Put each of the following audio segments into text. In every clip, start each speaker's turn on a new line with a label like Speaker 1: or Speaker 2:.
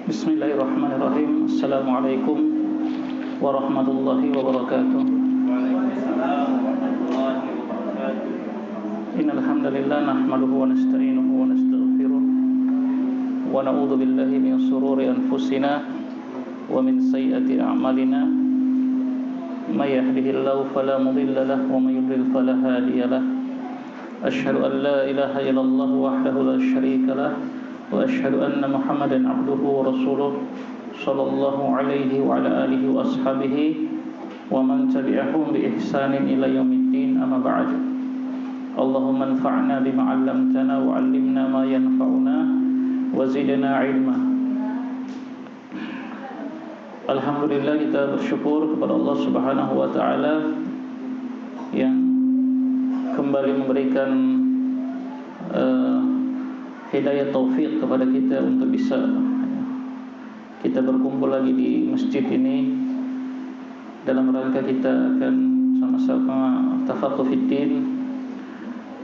Speaker 1: Bismillahirrahmanirrahim. Assalamualaikum warahmatullahi wabarakatuh.
Speaker 2: Waalaikumsalam warahmatullahi wabarakatuh.
Speaker 1: Innal hamdalillah nahmaduhu wa nasta'inuhu wa nastaghfiruh wa na'udzu billahi min shururi anfusina wa min sayyiati a'malina. May yahdihillahu fala mudilla lahu wa may yudlil fala hadiya lahu. Asyhadu an la ilaha illallah wahdahu la syarika lahu wa asyhadu anna Muhammadan abduhu wa rasuluh sallallahu alaihi wa ala alihi wa ashabihi wa man tabi'ahum bi ihsanin ila yaumiddin, amma ba'd. Allahumma anfa'na bima 'allamtana wa 'allimna ma yanfa'una wa zidna 'ilma. Alhamdulillah, kita bersyukur kepada Allah Subhanahu wa taala yang kembali memberikan hidayah taufik kepada kita untuk bisa kita berkumpul lagi di masjid ini dalam rangka kita akan sama-sama tafaqquh fiddin,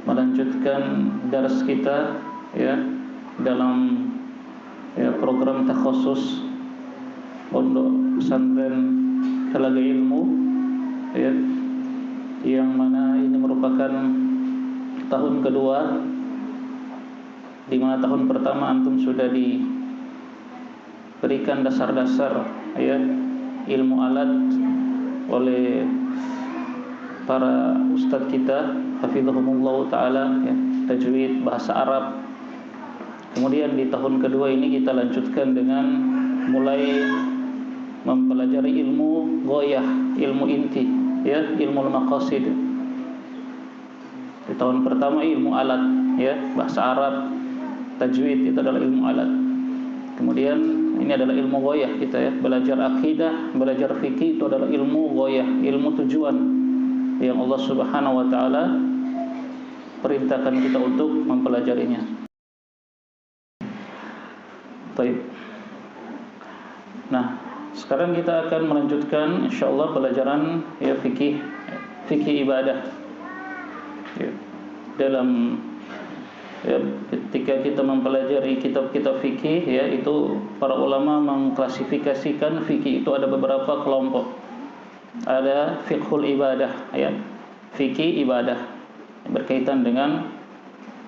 Speaker 1: melanjutkan dars kita ya dalam program takhusus Pondok Pesantren Telaga Ilmu ya, yang mana ini merupakan tahun kedua, di mana tahun pertama antum sudah diberikan dasar-dasar ya ilmu alat oleh para ustadz kita hafizahumullah taala ya, tajwid, bahasa Arab. Kemudian di tahun kedua ini kita lanjutkan dengan mulai mempelajari ilmu ghoyah, ilmu inti ya, ilmu maqasid. Di tahun pertama ilmu alat ya, bahasa Arab, tajwid, itu adalah ilmu alat. Kemudian ini adalah ilmu ghoyah kita ya, belajar akidah, belajar fikih, itu adalah ilmu ghoyah, ilmu tujuan yang Allah Subhanahu wa taala perintahkan kita untuk mempelajarinya. Baik. Nah, sekarang kita akan melanjutkan insyaallah pelajaran ya fikih ibadah. Ya, dalam ya, ketika kita mempelajari kitab-kitab fikih ya, itu para ulama mengklasifikasikan fikih itu ada beberapa kelompok. Ada fiqhul ibadah ya, fikih ibadah yang berkaitan dengan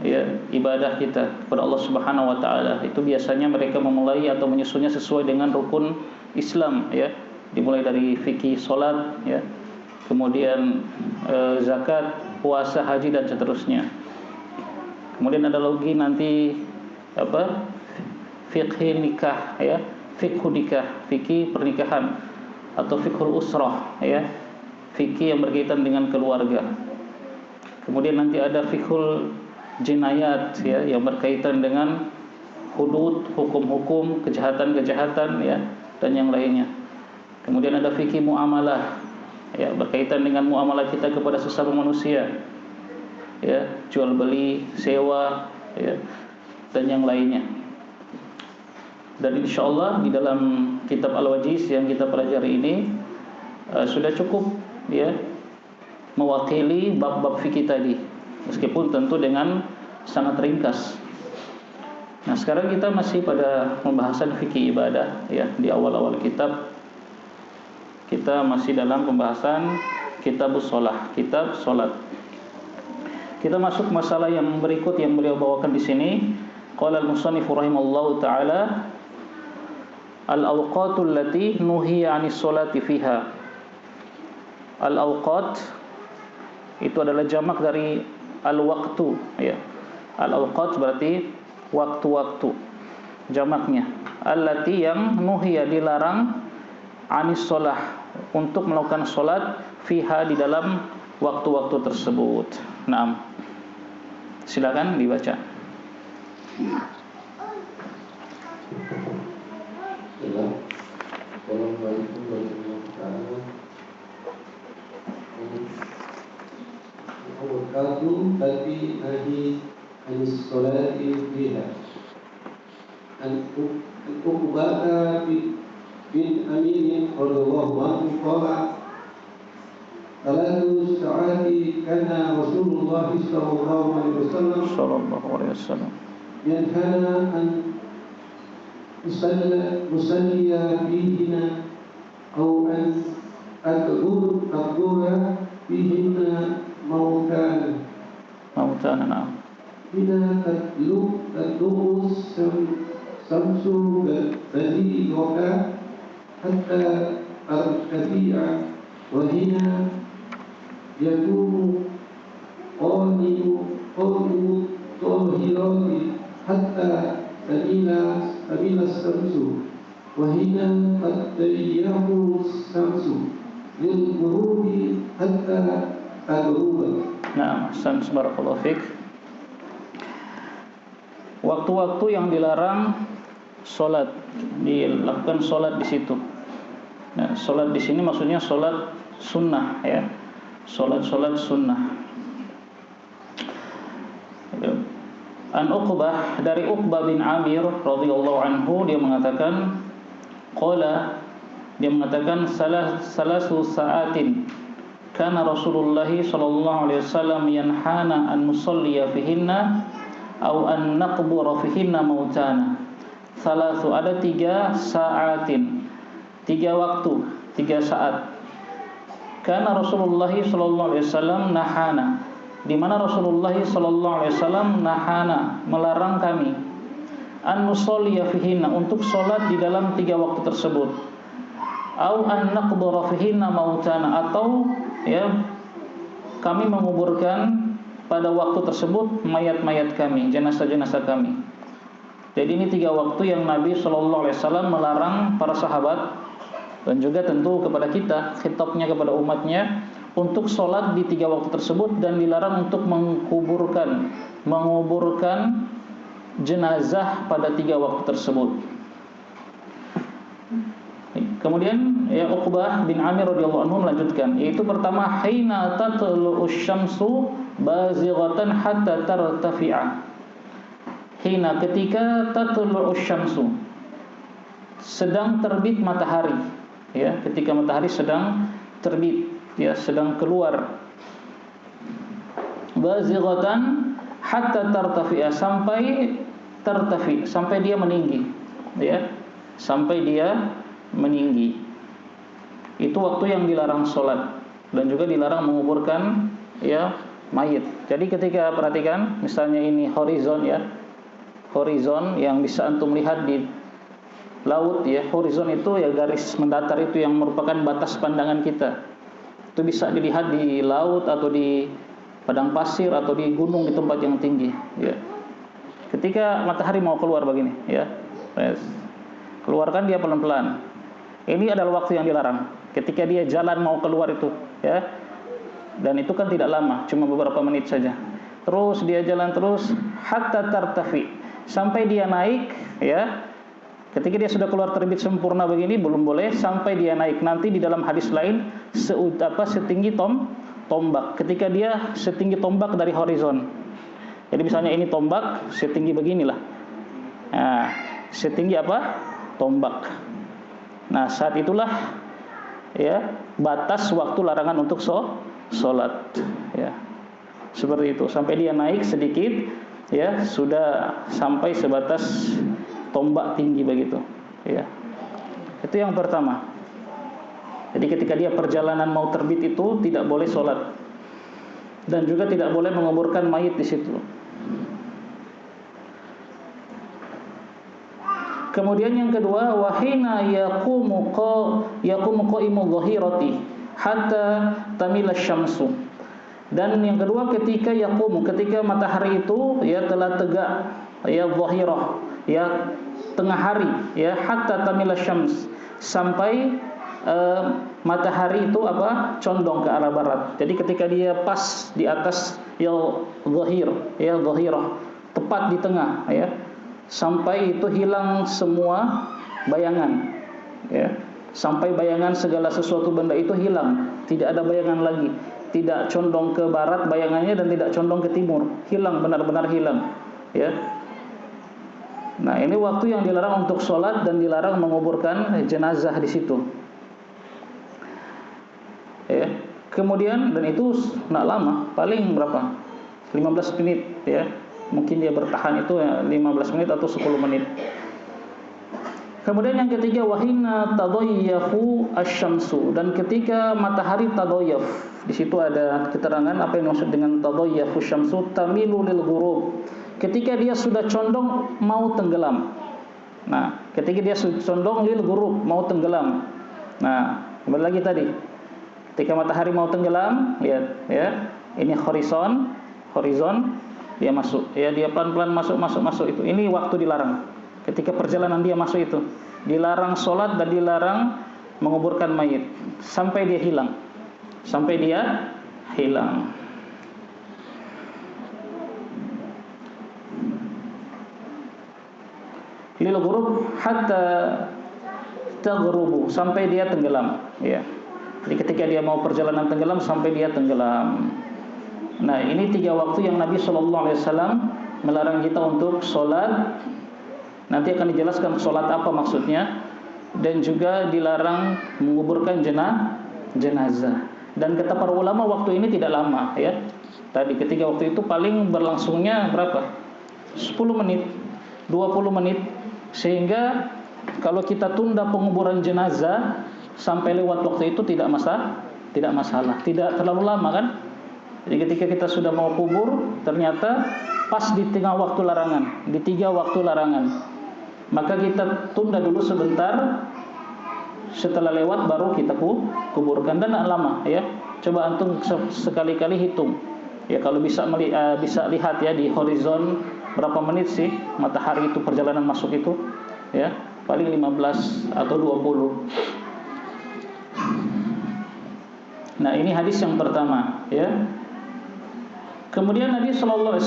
Speaker 1: ya ibadah kita kepada Allah Subhanahu wa taala. Itu biasanya mereka memulai atau menyusunnya sesuai dengan rukun Islam ya, dimulai dari fikih salat ya, kemudian zakat, puasa, haji dan seterusnya. Kemudian ada lagi nanti fikih nikah ya, fikih nikah, fikih pernikahan atau fikhul usrah ya, fikih yang berkaitan dengan keluarga. Kemudian nanti ada fikhul jinayat ya, yang berkaitan dengan hudud, hukum-hukum, kejahatan-kejahatan ya, dan yang lainnya. Kemudian ada fikih muamalah ya, berkaitan dengan muamalah kita kepada sesama manusia ya, jual beli, sewa ya, dan yang lainnya. Dan insyaallah di dalam kitab Al-Wajiz yang kita pelajari ini sudah cukup ya mewakili bab-bab fikih tadi, meskipun tentu dengan sangat ringkas. Nah, sekarang kita masih pada pembahasan fikih ibadah ya. Di awal-awal kitab kita masih dalam pembahasan kitabus shalah, kitab salat. Kita masuk masalah yang berikut yang beliau bawakan di sini. Qala al-musannif rahimallahu taala, al-awqatul lati nuhiya 'anis sholati fiha. Al-awqat itu adalah jamak dari al-waqtu ya. Al-awqat berarti waktu-waktu, jamaknya. Allati yang nuhiya, dilarang, 'anis sholah, untuk melakukan sholat, fiha, di dalam waktu-waktu tersebut. Naam. Silakan dibaca.
Speaker 3: Assalamualaikum warahmatullahi wabarakatuh. Tapi nahi anis sholati fiha. Al-Uqbata bin Amin radhiyallahu anhu qala salatu sa'ati kana Rasulullah sallallahu alaihi wasallam yanhana an أصلي فيهن أو أن أذكر فيهن موتانا
Speaker 1: نعم.
Speaker 3: حين تطلع الشمس بديعها حتى ترتفع وهنا يكون قائم الطاهرات حتى تميل الشمس وهنا تضيع الشمس للغروب حتى تغرب.
Speaker 1: Nah, barakallahu fiik. Waktu-waktu yang dilarang sholat, dilakukan sholat di situ. Nah, sholat di sini maksudnya sholat sunnah, ya, sholat sunnah. An Uqbah, dari Uqbah bin Amir radhiyallahu anhu, dia mengatakan, salasu sa'atin kana Rasulullah sallallahu alaihi wasallam yanhana an nusalliya fihinna au an naqbura fihinna mautana. Salasu, ada 3 sa'atin, 3 waktu, 3 saat. Kana Rasulullah sallallahu alaihi wasallam nahana, di mana Rasulullah sallallahu alaihi wasallam nahana, melarang kami, an nusalliya fihinna, untuk salat di dalam 3 waktu tersebut, au an naqbura fihinna mautana, atau ya kami menguburkan pada waktu tersebut mayat-mayat kami, jenazah-jenazah kami. Jadi ini 3 waktu yang Nabi sallallahu alaihi wasallam melarang para sahabat dan juga tentu kepada kita, khitabnya kepada umatnya, untuk sholat di 3 waktu tersebut, dan dilarang untuk menguburkan jenazah pada 3 waktu tersebut. Kemudian ya Uqbah bin Amir radhiyallahu anhu melanjutkan, yaitu pertama, hina tatlu'us syamsu bazighatan hatta tartafi'a. Hina, ketika tatlu'us syamsu, sedang terbit matahari, ya, ketika matahari sedang terbit, ya, sedang keluar. Bazighatan hatta tartafi'a, sampai dia meninggi, ya, sampai dia meninggi. Itu waktu yang dilarang sholat, dan juga dilarang menguburkan, ya, mayit. Jadi ketika perhatikan, misalnya ini horizon, ya, horizon yang bisa antum lihat di laut, ya, horizon itu ya garis mendatar itu yang merupakan batas pandangan kita. Itu bisa dilihat di laut atau di padang pasir atau di gunung, di tempat yang tinggi, ya. Ketika matahari mau keluar begini, ya, keluarkan dia pelan-pelan. Ini adalah waktu yang dilarang. Ketika dia jalan mau keluar itu, ya, dan itu kan tidak lama, cuma beberapa menit saja. Terus dia jalan terus hatta tartafi, sampai dia naik, ya. Ketika dia sudah keluar terbit sempurna begini belum boleh, sampai dia naik. Nanti di dalam hadis lain setinggi tombak. Ketika dia setinggi tombak dari horizon. Jadi misalnya ini tombak setinggi beginilah. Nah, setinggi apa? Tombak. Nah, saat itulah, ya, batas waktu larangan untuk sholat, ya. Seperti itu. Sampai dia naik sedikit, ya, sudah sampai sebatas tombak tinggi begitu, ya. Itu yang pertama. Jadi ketika dia perjalanan mau terbit itu tidak boleh sholat, dan juga tidak boleh menguburkan mayit di situ. Kemudian yang kedua, wahina yaqumu qaimul dhahirati hatta tamila syamsu. Dan yang kedua, ketika ketika matahari itu, ya, telah tegak, ya, dhahirah, ya, tengah hari, ya, hatta tamila syams, sampai matahari itu apa? Condong ke arah barat. Jadi ketika dia pas di atas, ya, dhahirah, tepat di tengah, ya, sampai itu hilang semua bayangan, ya, sampai bayangan segala sesuatu benda itu hilang, tidak ada bayangan lagi, tidak condong ke barat bayangannya dan tidak condong ke timur, hilang, benar-benar hilang, ya. Nah, ini waktu yang dilarang untuk sholat dan dilarang menguburkan jenazah di situ, ya. Kemudian, dan itu tidak lama, paling berapa? 15 menit, ya. Mungkin dia bertahan itu, ya, 15 menit atau 10 menit. Kemudian yang ketiga, wahina tadayyafu asy-syamsu, dan ketika matahari tadayyaf. Di situ ada keterangan apa yang dimaksud dengan tadayyafu asy-syamsu, tamilu lil ghurub. Ketika dia sudah condong mau tenggelam. Nah, ketika dia condong lil ghurub, mau tenggelam. Nah, kembali lagi tadi. Ketika matahari mau tenggelam, lihat ya. Ini horizon, dia masuk. Ya, dia pelan-pelan masuk itu. Ini waktu dilarang. Ketika perjalanan dia masuk itu, dilarang sholat dan dilarang menguburkan mayit sampai dia hilang. Lil ghurub hatta taghrubu, sampai dia tenggelam, ya. Jadi ketika dia mau perjalanan tenggelam sampai dia tenggelam. Nah, ini 3 waktu yang Nabi SAW melarang kita untuk sholat. Nanti akan dijelaskan sholat apa maksudnya. Dan juga dilarang menguburkan jenazah. Dan kata para ulama waktu ini tidak lama, ya. Tadi ketiga waktu itu paling berlangsungnya berapa? 10 menit, 20 menit. Sehingga kalau kita tunda penguburan jenazah sampai lewat waktu itu tidak masalah. Tidak terlalu lama kan? Jadi ketika kita sudah mau kubur, ternyata pas di tengah waktu larangan, di 3 waktu larangan, maka kita tunda dulu sebentar. Setelah lewat baru kita kuburkan, dan tidak lama, ya. Coba antum sekali-kali hitung, ya, kalau bisa lihat ya di horizon berapa menit sih matahari itu perjalanan masuk itu, ya, paling 15 atau 20. Nah, ini hadis yang pertama, ya. Kemudian Nabi SAW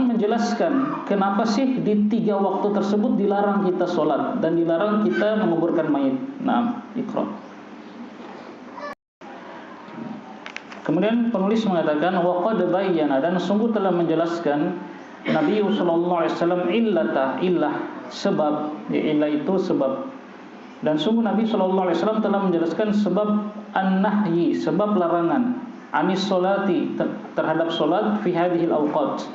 Speaker 1: menjelaskan kenapa sih di 3 waktu tersebut dilarang kita sholat dan dilarang kita menguburkan mayit. Nah, Iqra. Kemudian penulis mengatakan waqad bayyana, dan sungguh telah menjelaskan Nabi SAW illah sebab, ya, illah itu sebab. Dan sungguh Nabi SAW telah menjelaskan sebab an-nahyi, sebab larangan anis sholati, terhadap sholat fi hadhil awqat,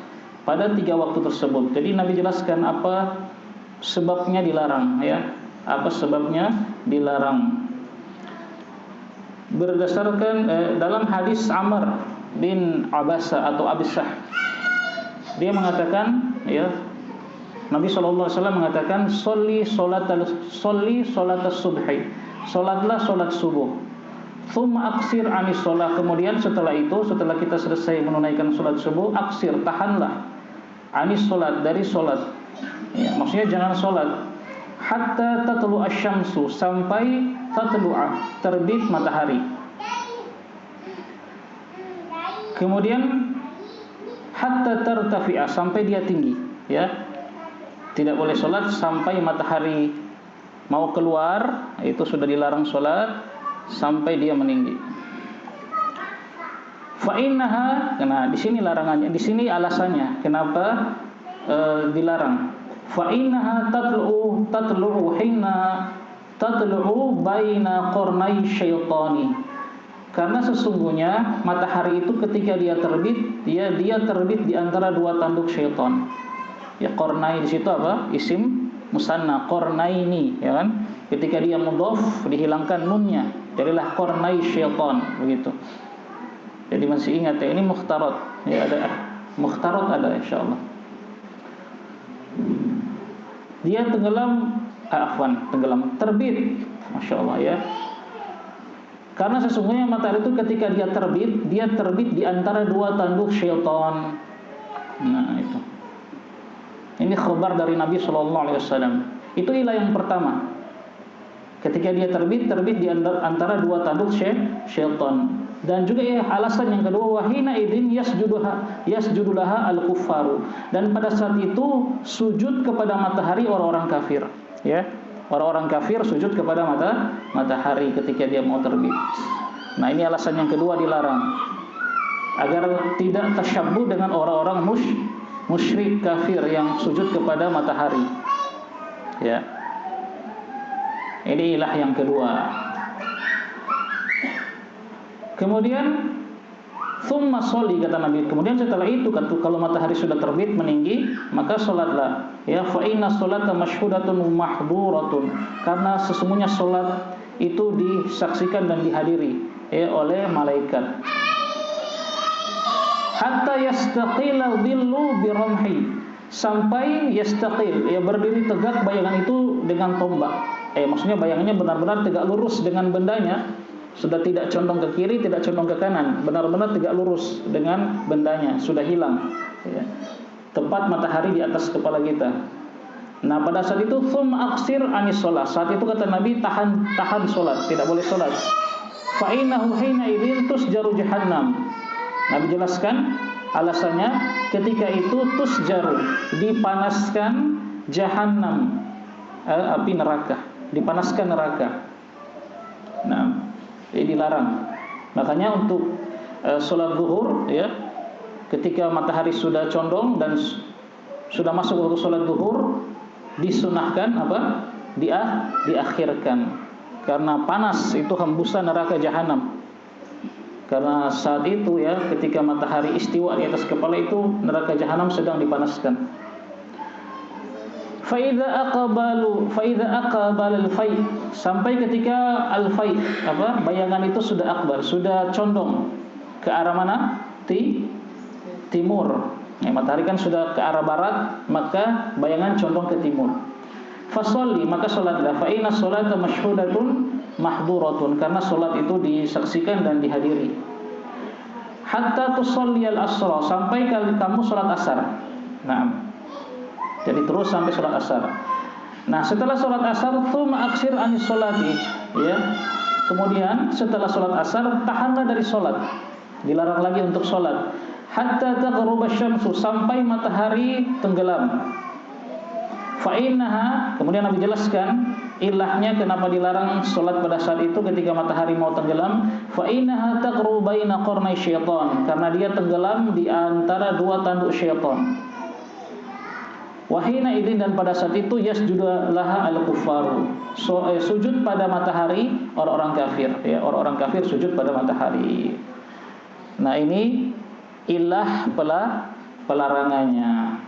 Speaker 1: pada 3 waktu tersebut. Jadi Nabi jelaskan apa sebabnya dilarang, ya. Apa sebabnya dilarang? Berdasarkan dalam hadis Amr bin Abasa atau Abisah, dia mengatakan, ya, Nabi SAW mengatakan sholli sholatas subhi, sholatlah sholat subuh. Tsumma aksir anis sholat, kemudian setelah itu, setelah kita selesai menunaikan sholat subuh, aksir, tahanlah anis sholat, dari sholat, ya, maksudnya jangan sholat hatta tatlu asyamsu, sampai tatlu'ah, terbit matahari. Kemudian hatta tartafi'a, sampai dia tinggi, ya. Tidak boleh sholat sampai matahari mau keluar, itu sudah dilarang sholat sampai dia meninggi. Fa innaha, nah di sini larangannya, di sini alasannya kenapa dilarang. Fa innaha tatlu'u hina tatlu'u baina qarnai syaitani. Karena sesungguhnya matahari itu ketika dia terbit, dia terbit di antara 2 tanduk syaitan. Ya, qarnai di situ apa? Isim musanna, qarnaini, ya kan? Ketika dia mudhaf dihilangkan nunnya, jadilah qarnai syaitan, begitu. Jadi masih ingat ya, ini mukhtarat, ya, ada mukhtarat, ada insyaallah. Dia tenggelam, terbit, masyaallah, ya. Karena sesungguhnya matahari itu ketika dia terbit di antara 2 tanduk syaitan. Nah, itu. Ini khabar dari Nabi SAW. Itu ilah yang pertama. Ketika dia terbit di antara 2 tanduk syaitan. Dan juga ya, alasan yang kedua, wahina idzin yasjudulaha al-kuffaru. Dan pada saat itu sujud kepada matahari orang-orang kafir, ya. Orang-orang kafir sujud kepada matahari ketika dia mau terbit. Nah, ini alasan yang kedua dilarang, agar tidak tasyabbuh dengan orang-orang musyrik kafir yang sujud kepada matahari, ya. Ini ilah yang kedua. Kemudian tsumma sholli, kata Nabi, kemudian setelah itu kalau matahari sudah terbit meninggi, maka sholatlah. ya, fa inna sholata masyhudatun mahduratun, karena sesungguhnya salat itu disaksikan dan dihadiri ya oleh malaikat. Hatta yastaqila dhillu biramhi, sampai yastaqil, ya berdiri tegak bayangan itu dengan tombak. Maksudnya bayangannya benar-benar tegak lurus dengan bendanya, sudah tidak condong ke kiri, tidak condong ke kanan, benar-benar tegak lurus dengan bendanya, sudah hilang ya. Tepat matahari di atas kepala kita. Nah, pada saat itu thumma aqsir anis shalah. Saat itu kata Nabi, tahan salat, tidak boleh salat. Fa innahu hina idzin tusjaru jahannam. Nabi jelaskan alasannya, ketika itu tusjaru, dipanaskan jahannam, api neraka, dipanaskan neraka. Nah, ini dilarang. Makanya untuk salat zuhur ya, ketika matahari sudah condong dan sudah masuk waktu sholat zuhur, disunahkan apa? Diakhirkan, karena panas itu hembusan neraka jahanam. Karena saat itu ya, ketika matahari istiwa di atas kepala itu, neraka jahanam sedang dipanaskan. Faidha aqbal al-fai, sampai ketika al-fai bayangan itu sudah akbar, sudah condong ke arah mana? Timur. Matahari kan sudah ke arah barat, maka bayangan condong ke timur. Fasolli, maka salatlah. Fa inna sholata masyhudatun mahduratun, karena salat itu disaksikan dan dihadiri. Hatta tusolli al-asra, sampai kamu salat asar. Nah, jadi terus sampai salat asar. Nah, setelah salat asar, tsumma aksir anis sholati, ya. Kemudian setelah salat asar, tahanlah dari salat. Dilarang lagi untuk salat. Hatta taghruba syamsu, sampai matahari tenggelam. Fa innaha, kemudian Nabi jelaskan ilahnya kenapa dilarang salat pada saat itu ketika matahari mau tenggelam. Fa innaha taghrubu baina qarnai syaitan, karena dia tenggelam di antara dua tanduk syaitan. Wahina idzin, dan pada saat itu yasjudu laha al-kuffaru, sujud pada matahari orang-orang kafir ya, orang-orang kafir sujud pada matahari. Nah, ini ilah pelarangannya.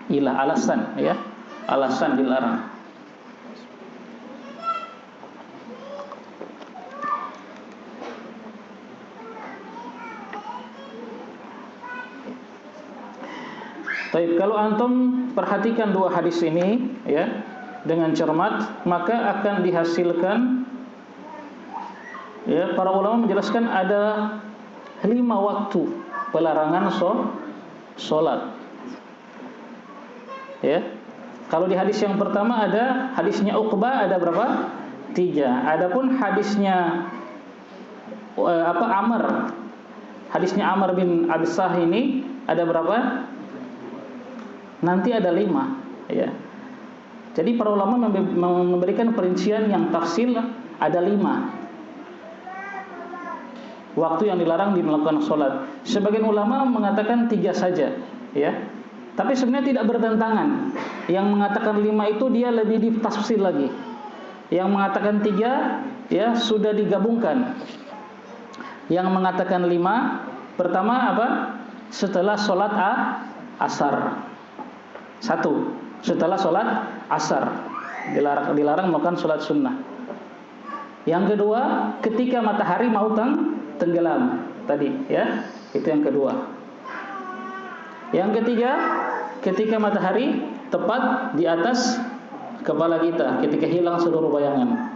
Speaker 1: Ilah, alasan ya, alasan dilarang. Baik, kalau antum perhatikan dua hadis ini ya dengan cermat, maka akan dihasilkan ya, para ulama menjelaskan ada 5 waktu pelarangan sholat. Ya, kalau di hadis yang pertama ada hadisnya Uqbah, ada berapa? 3. Adapun hadisnya Amr, hadisnya Amr bin Absah ini ada berapa? Nanti ada 5 ya. Jadi para ulama memberikan perincian yang tafsil, ada 5 waktu yang dilarang melakukan sholat. Sebagian ulama mengatakan 3 saja ya, tapi sebenarnya tidak bertentangan. Yang mengatakan 5 itu dia lebih ditafsir lagi. Yang mengatakan 3 ya sudah digabungkan. Yang mengatakan 5, pertama apa? Setelah sholat asar. 1, setelah sholat asar dilarang melakukan sholat sunnah. Yang kedua, ketika matahari mau tenggelam tadi ya, itu yang kedua. Yang ketiga, ketika matahari tepat di atas kepala kita, ketika hilang seluruh bayangan.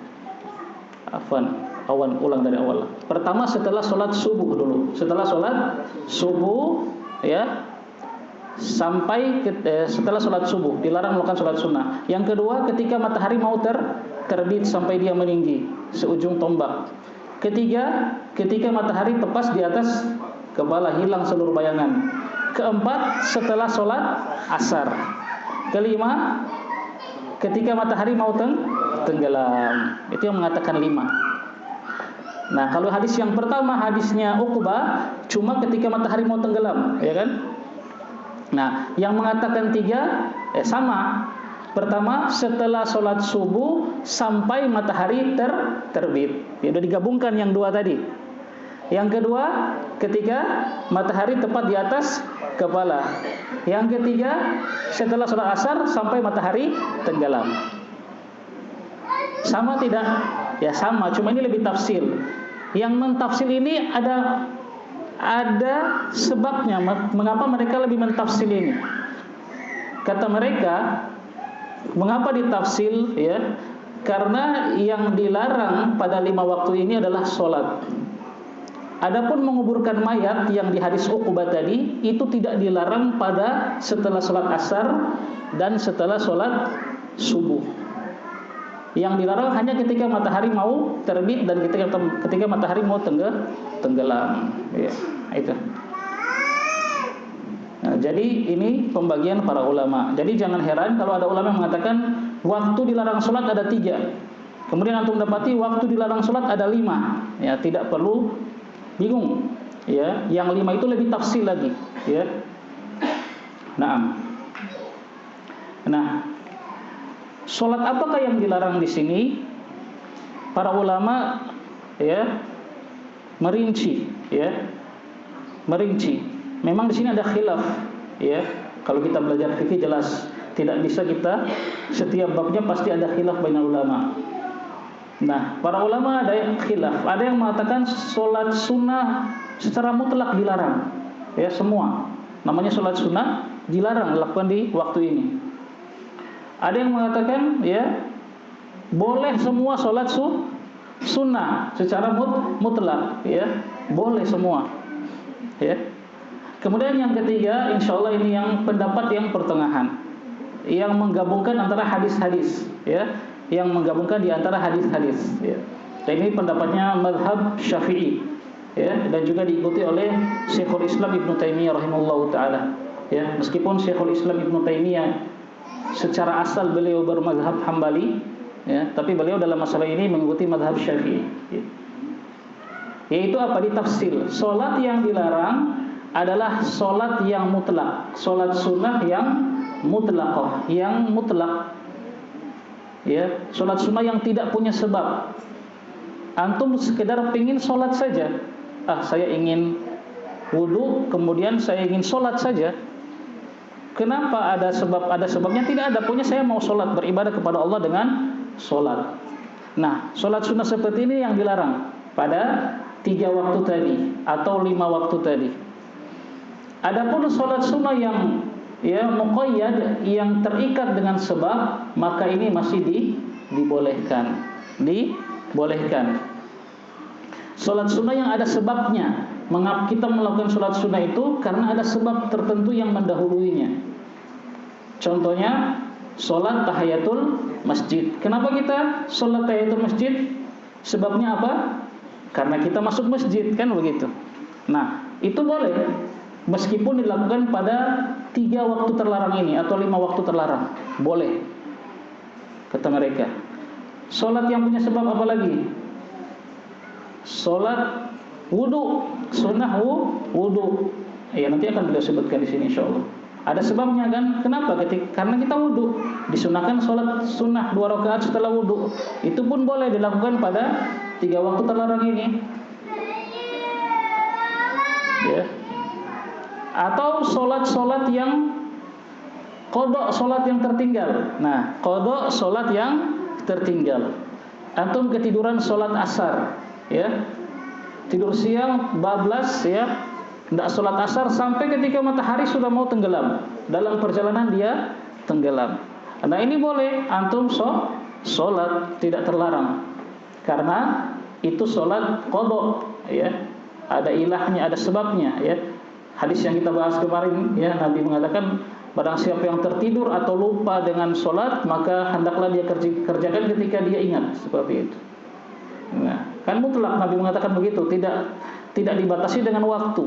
Speaker 1: Ulang dari awal. Pertama setelah sholat subuh dulu. Setelah sholat subuh ya, sampai setelah sholat subuh dilarang melakukan sholat sunnah. Yang kedua, ketika matahari mau terbit sampai dia meninggi seujung tombak. Ketiga, ketika matahari tepas di atas kepala, hilang seluruh bayangan. Keempat, setelah sholat asar. Kelima, ketika matahari mau tenggelam. Itu yang mengatakan 5. Nah, kalau hadis yang pertama, hadisnya Uqbah, cuma ketika matahari mau tenggelam, ya kan? Nah, yang mengatakan 3 sama. Pertama, setelah sholat subuh sampai matahari terbit. Ya, sudah digabungkan yang 2 tadi. Yang kedua, ketika matahari tepat di atas kepala. Yang ketiga, setelah sholat asar sampai matahari tenggelam. Sama tidak? Ya sama, cuma ini lebih tafsil. Yang mentafsil ini ada sebabnya mengapa mereka lebih mentafsil ini. Kata mereka, mengapa ditafsil ya? Karena yang dilarang pada 5 waktu ini adalah sholat. Adapun menguburkan mayat yang di hadis Uqbah tadi itu tidak dilarang pada setelah sholat asar dan setelah sholat subuh. Yang dilarang hanya ketika matahari mau terbit dan ketika matahari mau tenggelam. Ya, itu. Nah, jadi ini pembagian para ulama. Jadi jangan heran kalau ada ulama yang mengatakan waktu dilarang sholat ada 3. Kemudian antum dapati waktu dilarang sholat ada 5. Ya, tidak perlu bingung. Ya, yang 5 itu lebih tafsil lagi. Ya. Nah, sholat apakah yang dilarang di sini? Para ulama ya merinci. Memang di sini ada khilaf, ya. Kalau kita belajar fikih jelas, tidak bisa kita setiap babnya pasti ada khilaf bainal ulama. Nah, para ulama ada yang khilaf. Ada yang mengatakan sholat sunnah secara mutlak dilarang, ya semua. Namanya sholat sunnah dilarang dilakukan di waktu ini. Ada yang mengatakan, ya boleh semua sholat sunnah secara mutlak, ya boleh semua, ya. Kemudian yang ketiga, insya Allah ini yang pendapat yang pertengahan, yang menggabungkan antara hadis-hadis, ya, yang menggabungkan di antara hadis-hadis, ya. Dan ini pendapatnya mazhab Syafi'i, ya, dan juga diikuti oleh Syekhul Islam Ibnu Taimiyah rahimahullahu taala, ya. Meskipun Syekhul Islam Ibnu Taimiyah secara asal beliau bermazhab Hambali, ya, tapi beliau dalam masalah ini mengikuti mazhab Syafi'i, ya. Yaitu apa? Ditafsir. Salat yang dilarang adalah solat yang mutlak, solat sunnah yang mutlaqah, yang mutlak, ya, solat sunnah yang tidak punya sebab. Antum sekedar pengin solat saja, saya ingin wudu, kemudian saya ingin solat saja. Kenapa ada sebab? Ada sebabnya? Tidak ada. Pokoknya saya mau solat, beribadah kepada Allah dengan solat. Nah, solat sunnah seperti ini yang dilarang pada 3 waktu tadi atau 5 waktu tadi. Adapun sholat sunnah yang muqayyad, yang terikat dengan sebab, maka ini masih dibolehkan. Sholat sunnah yang ada sebabnya. Mengapa kita melakukan sholat sunnah itu? Karena ada sebab tertentu yang mendahuluinya. Contohnya sholat tahiyatul masjid. Kenapa kita sholat tahiyatul masjid? Sebabnya apa? Karena kita masuk masjid, kan begitu. Nah, itu boleh. Meskipun dilakukan pada 3 waktu terlarang ini atau 5 waktu terlarang, boleh, kata mereka. Sholat yang punya sebab apa lagi? Sholat wudu, sunnah wudu. Ya, nanti akan beliau sebutkan di sini insyaallah. Ada sebabnya kan? Kenapa? Karena kita wudu, disunahkan sholat sunnah 2 rakaat setelah wudu. Itu pun boleh dilakukan pada 3 waktu terlarang ini. Ya. Atau sholat yang qada, sholat yang tertinggal. Nah, qada sholat yang tertinggal. Antum ketiduran sholat asar, ya, tidur siang bablas, ya, tidak sholat asar sampai ketika matahari sudah mau tenggelam. Dalam perjalanan dia tenggelam. Nah, ini boleh antum sholat, tidak terlarang, karena itu sholat qada, ya, ada ilahnya, ada sebabnya, ya. Hadis yang kita bahas kemarin, ya, Nabi mengatakan barang siapa yang tertidur atau lupa dengan sholat, maka hendaklah dia kerjakan ketika dia ingat, seperti itu. Nah, kan mutlak Nabi mengatakan begitu, tidak dibatasi dengan waktu.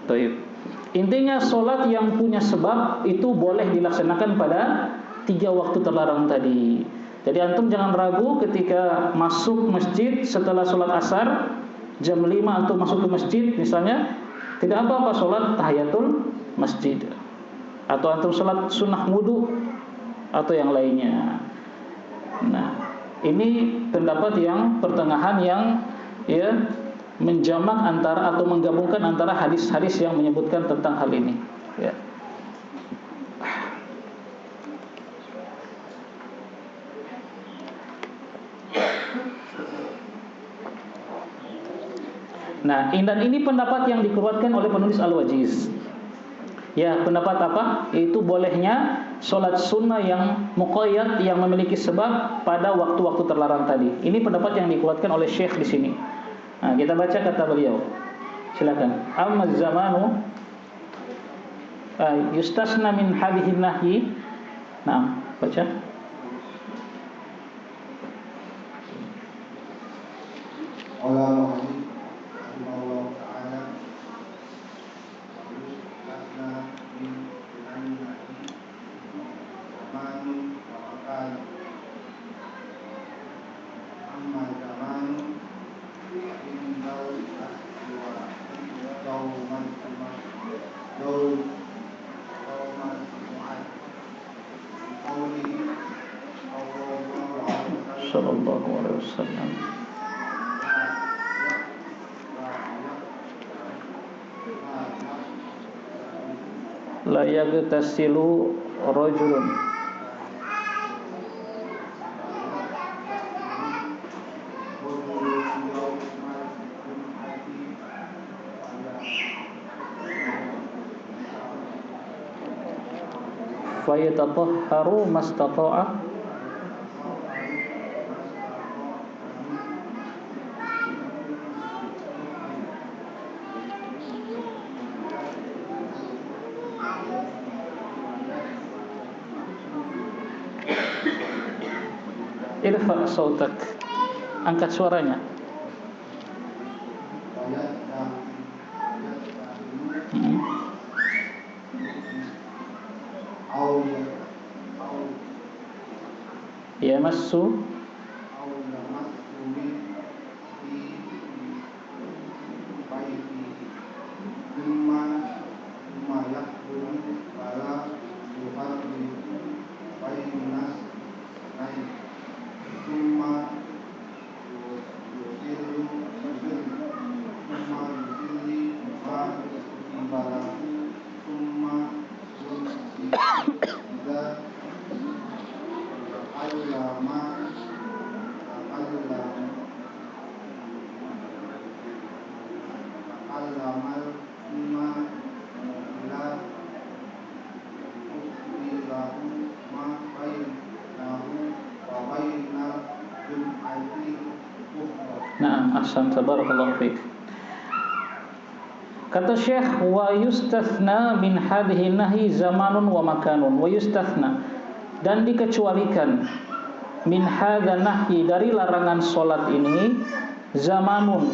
Speaker 1: Baik. Intinya sholat yang punya sebab itu boleh dilaksanakan pada 3 waktu terlarang tadi. Jadi antum jangan ragu ketika masuk masjid setelah sholat asar jam 5 antum masuk ke masjid misalnya. Tidak apa-apa sholat tahiyatul masjid, atau antum sholat sunnah wudu, atau yang lainnya. Nah, ini pendapat yang pertengahan yang menjamak antara atau menggabungkan antara hadis-hadis yang menyebutkan tentang hal ini, ya. Nah, dan ini pendapat yang dikeluarkan oleh penulis Al-Wajiz. Ya, pendapat apa? Itu bolehnya sholat sunnah yang muqayyad, yang memiliki sebab pada waktu-waktu terlarang tadi. Ini pendapat yang dikeluarkan oleh Syekh di sini. Nah, kita baca kata beliau. Silakan. Amma zamanu yustasna min hadhihi nahyi. Nah, baca.
Speaker 3: Allah
Speaker 1: sallallahu alaihi wasallam. La yagtasilu rajulun fayatatahharu mastata'a irfa sautak, angkat suaranya. Ya masu Na'am, ahsan, tabarakallahu fiik. Kata Syekh, wa yustathna min hadhihi nahi zamanun wa makanun. Wa yustathna, dan dikecualikan min hadha nahyi, dari larangan solat ini, zamanun,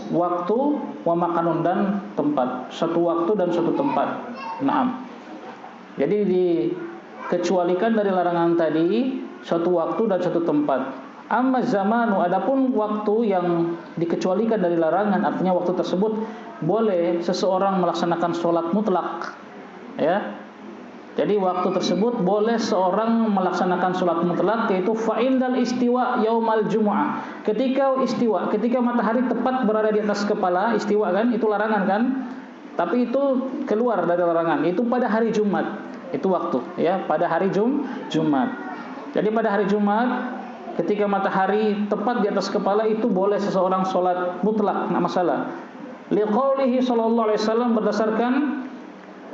Speaker 1: waktu, wa makanun, dan tempat. Satu waktu dan satu tempat. Naam. Jadi dikecualikan dari larangan tadi, satu waktu dan satu tempat. Amma zamanu, adapun waktu yang dikecualikan dari larangan, artinya waktu tersebut boleh seseorang melaksanakan sholat mutlak, ya. Jadi waktu tersebut boleh seorang melaksanakan sholat mutlak, yaitu fa'indal istiwa yaumal jumu'ah. Ketika istiwa, ketika matahari tepat berada di atas kepala, istiwa kan, itu larangan kan? Tapi itu keluar dari larangan, itu pada hari Jumat, itu waktu, ya, pada hari Jumat. Jadi pada hari Jumat, ketika matahari tepat di atas kepala, itu boleh seseorang sholat mutlak, tidak masalah. Liqaulihi sallallahu alaihi wasallam, berdasarkan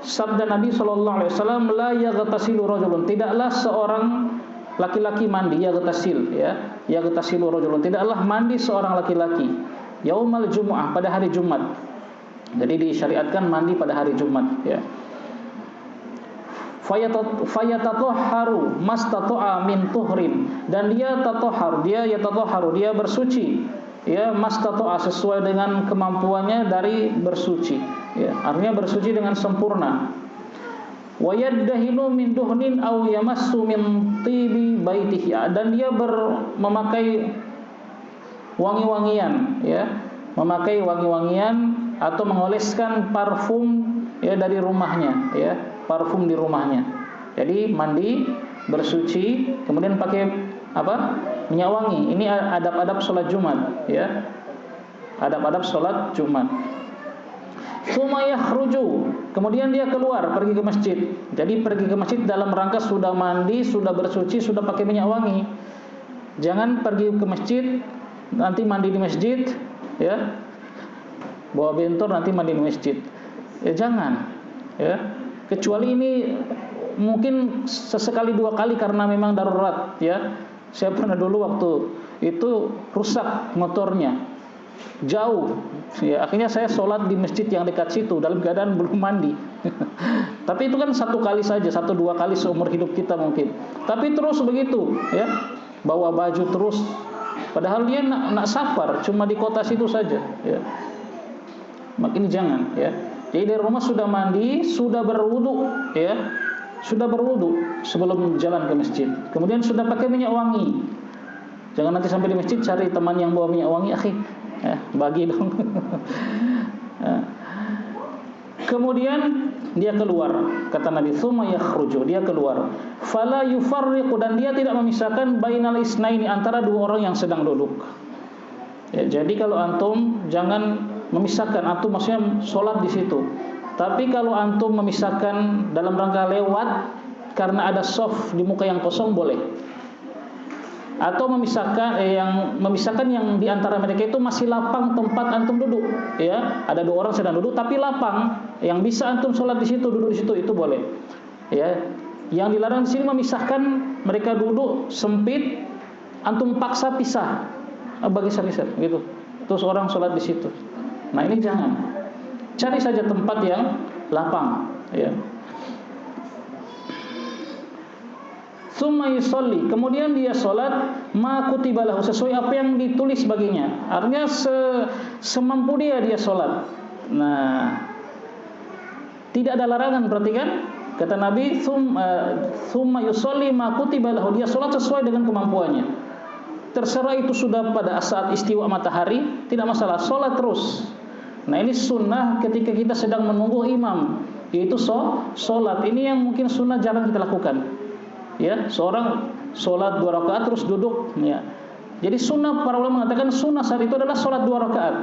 Speaker 1: sabda Nabi sallallahu alaihi wasallam, la yaghtasilu rajulun, tidaklah seorang laki-laki mandi, yaghtasil, ya, yaghtasilu rajulun, tidaklah mandi seorang laki-laki yaumal jumu'ah, pada hari Jumat. Jadi disyariatkan mandi pada hari Jumat, ya. Fayatatahharu mastata'a min tuhrin, dan dia tatahhar, dia bersuci, ya, mastata'a, sesuai dengan kemampuannya dari bersuci, ya, artinya bersuci dengan sempurna. Wa yaddahilu min duhnin aw yamassu min tibi baitihi, dan dia memakai wangi-wangian, ya, memakai wangi-wangian atau mengoleskan parfum, ya, dari rumahnya, ya, parfum di rumahnya. Jadi mandi, bersuci, kemudian pakai apa? Minyak wangi. Ini adab-adab sholat Jumat, ya. adab-adab sholat Jumat. Tsumma yakhruju, kemudian dia keluar pergi ke masjid. Jadi pergi ke masjid dalam rangka sudah mandi, sudah bersuci, sudah pakai minyak wangi. Jangan pergi ke masjid nanti mandi di masjid, ya. Bawa bentor nanti mandi di masjid. Ya jangan, ya. Kecuali ini mungkin sesekali dua kali karena memang darurat, ya. Saya pernah dulu waktu itu rusak motornya. Jauh, ya, akhirnya saya sholat di masjid yang dekat situ dalam keadaan belum mandi. Tapi itu kan satu kali saja, satu dua kali seumur hidup kita mungkin. Tapi terus begitu, ya, bawa baju terus. Padahal dia nak safar, cuma di kota situ saja, ya. Makin jangan, ya. Jadi dari rumah sudah mandi, sudah berwudu, ya, sudah berwudu sebelum jalan ke masjid. Kemudian sudah pakai minyak wangi. Jangan nanti sampai di masjid cari teman yang bawa minyak wangi, akhi. Bagi dong. Kemudian dia keluar, kata Nabi, tsumma yakhruju, dia keluar. Fala yufarriqu, dan dia tidak memisahkan bainal isnaini, antara dua orang yang sedang duduk. Ya, jadi kalau antum jangan memisahkan, antum maksudnya sholat di situ. Tapi kalau antum memisahkan dalam rangka lewat karena ada soft di muka yang kosong, boleh. Atau memisahkan yang di antara mereka itu masih lapang tempat antum duduk, ya. Ada dua orang sedang duduk tapi lapang, yang bisa antum sholat di situ, duduk di situ, itu boleh, ya. Yang dilarang di sini memisahkan mereka duduk sempit, antum paksa pisah, geser gitu, terus orang sholat di situ. Nah ini jangan. Cari saja tempat yang lapang, ya. Tsumma yusolli, kemudian dia sholat ma kutiba lahu, sesuai apa yang ditulis baginya. Artinya semampu dia sholat. Nah, tidak ada larangan, perhatikan. Kata Nabi, tsumma yusolli ma kutiba lahu, dia sholat sesuai dengan kemampuannya. Terserah itu sudah pada saat istiwa matahari, tidak masalah, sholat terus. Nah ini sunnah ketika kita sedang menunggu imam, yaitu sholat. Ini yang mungkin sunnah jarang kita lakukan. Ya, seorang sholat 2 rakaat terus duduk, ya. Jadi sunnah, para ulama mengatakan sunnah saat itu adalah sholat 2 rakaat,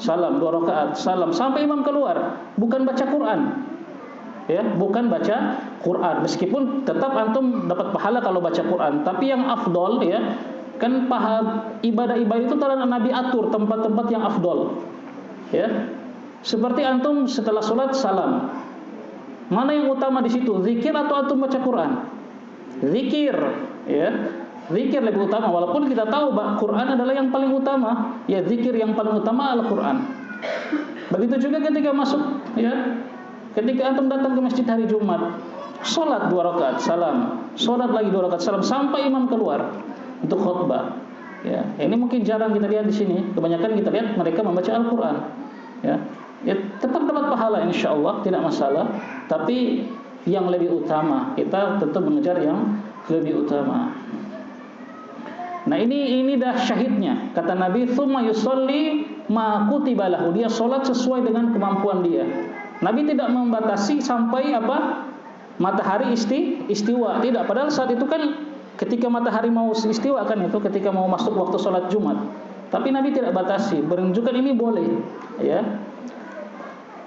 Speaker 1: salam 2 rakaat, salam sampai imam keluar, bukan baca Quran, ya, bukan baca Quran. Meskipun tetap antum dapat pahala kalau baca Quran, tapi yang afdol, ya, kan ibadah-ibadah itu telah Nabi atur tempat-tempat yang afdol, ya. Seperti antum setelah sholat salam, mana yang utama di situ, zikir atau antum baca Quran? Zikir, ya, zikir lebih utama. Walaupun kita tahu bahwa Quran adalah yang paling utama, ya, zikir yang paling utama Al-Quran. Begitu juga ketika masuk, ya, ketika antum datang ke masjid hari Jumat, sholat 2 rakaat, salam, sholat lagi 2 rakaat, salam sampai imam keluar untuk khutbah. Ya, ini mungkin jarang kita lihat di sini. Kebanyakan kita lihat mereka membaca Al-Quran. Ya, tetap dapat pahala, insya Allah, tidak masalah. Tapi yang lebih utama, kita tentu mengejar yang lebih utama. Nah ini dah syahidnya. Kata Nabi, tsumma yusolli ma kutiba lahu, dia sholat sesuai dengan kemampuan dia. Nabi tidak membatasi sampai apa, matahari istiwa, tidak. Padahal saat itu kan ketika matahari mau istiwa kan, itu ketika mau masuk waktu sholat Jumat. Tapi Nabi tidak batasi, menunjukkan ini boleh, ya.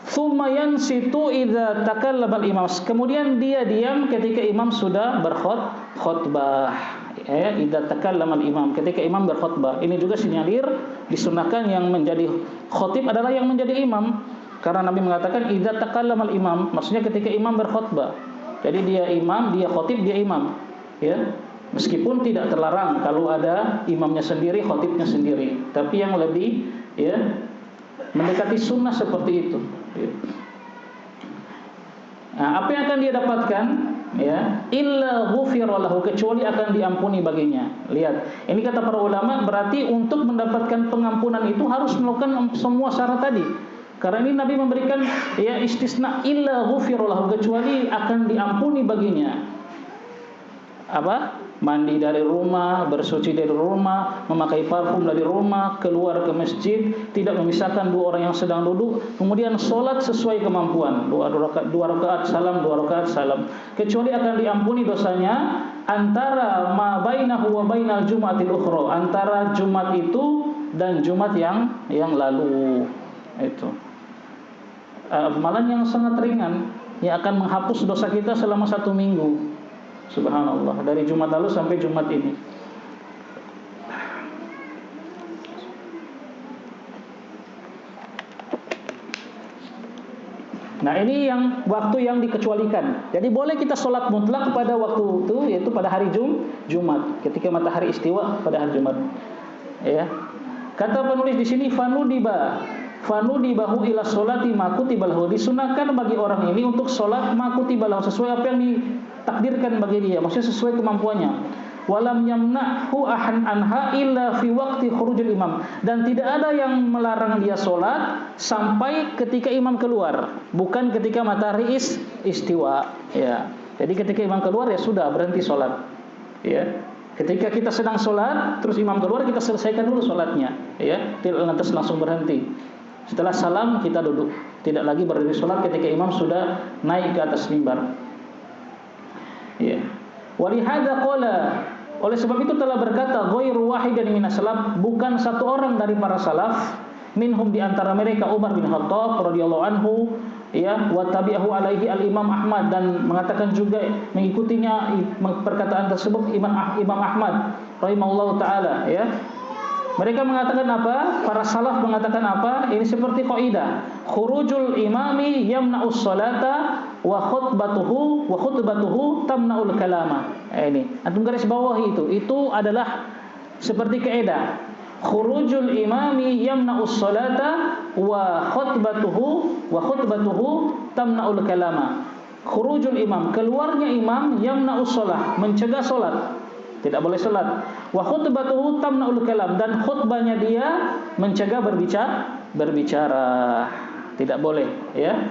Speaker 1: Tsumma yansitu idza takallama al-imam, kemudian dia diam ketika imam sudah berkhutbah, ya, idza takallama al-imam, ketika imam berkhutbah. Ini juga sinyalir disunahkan yang menjadi khatib adalah yang menjadi imam, karena Nabi mengatakan idza takallama al-imam, maksudnya ketika imam berkhutbah. Jadi dia imam, dia khatib, dia imam, ya. Meskipun tidak terlarang kalau ada imamnya sendiri, khatibnya sendiri, tapi yang lebih, ya, mendekati sunnah seperti itu. Nah, apa yang akan dia dapatkan, ya, illa ghufira lahu, kecuali akan diampuni baginya. Lihat, ini kata para ulama, berarti untuk mendapatkan pengampunan itu harus melakukan semua syarat tadi. Karena ini Nabi memberikan, ya, istisna, illa ghufira lahu, kecuali akan diampuni baginya. Apa? Mandi dari rumah, bersuci dari rumah, memakai parfum dari rumah, keluar ke masjid, tidak memisahkan 2 orang yang sedang duduk, kemudian sholat sesuai kemampuan, 2 rakaat salam, 2 rakaat salam, kecuali akan diampuni dosanya antara ma bainahu wa bainal jum'atil ukhra, antara Jumat itu dan Jumat yang lalu. Itu amalan yang sangat ringan yang akan menghapus dosa kita selama 1 minggu. Subhanallah, dari Jumat lalu sampai Jumat ini. Nah, ini yang waktu yang dikecualikan. Jadi boleh kita sholat mutlak pada waktu itu, yaitu pada hari Jumat, ketika matahari istiwa pada hari Jumat. Ya. Kata penulis di sini, fanudibahu ila sholati ma kutiba lahu. Disunahkan bagi orang ini untuk sholat ma kutiba lahu, sesuai apa yang ditakdirkan bagi dia, maksudnya sesuai kemampuannya. Walam yamna'hu ahan anha illa fi waqti khurujil imam, dan tidak ada yang melarang dia sholat sampai ketika imam keluar, bukan ketika matahari istiwa. Ya, jadi ketika imam keluar ya sudah berhenti sholat. Ya, ketika kita sedang sholat terus imam keluar, kita selesaikan dulu sholatnya. Ya, tidak lantas langsung berhenti. Setelah salam kita duduk, tidak lagi berdiri sholat ketika imam sudah naik ke atas mimbar. Ya. Walihada qala, oleh sebab itu telah berkata ghairu wahidan minas salaf, bukan satu orang dari para salaf, minhum di antara mereka Umar bin Khattab radhiyallahu anhu, ya, wa tabi'ahu alaihi al-Imam Ahmad, dan mengatakan juga mengikutinya perkataan tersebut Imam Ahmad rahimahullahu taala, ya. Mereka mengatakan apa? Para salaf mengatakan apa? Ini seperti kaidah, khurujul imami yamna'us salata wa khutbatuhu tamna'ul kalama. Ini antum garis bawahi itu adalah seperti kaidah, khurujul imami yamna'us salata wa khutbatuhu tamna'ul kalama. Khurujul imam, keluarnya imam, yamna'us shalah, mencegah salat, tidak boleh salat. Wa khutbatuhu tamna'ul kalam, dan khutbahnya dia mencegah berbicara. Tidak boleh, ya.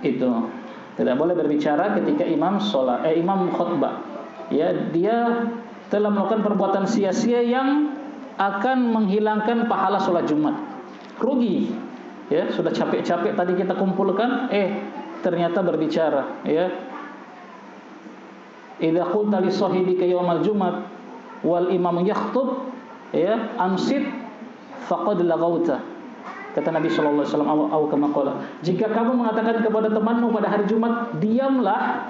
Speaker 1: Itu. Tidak boleh berbicara ketika imam imam khutbah. Ya, dia telah melakukan perbuatan sia-sia yang akan menghilangkan pahala salat Jumat. Rugi. Ya, sudah capek-capek tadi kita kumpulkan, ternyata berbicara, ya. Idza qulta li sahibika yaumal jumat wal imam yakhthub, ya, ansit faqad laghauta. Kata Nabi sallallahu alaihi wasallam, atau kama qala, jika kamu mengatakan kepada temanmu pada hari Jumat, diamlah,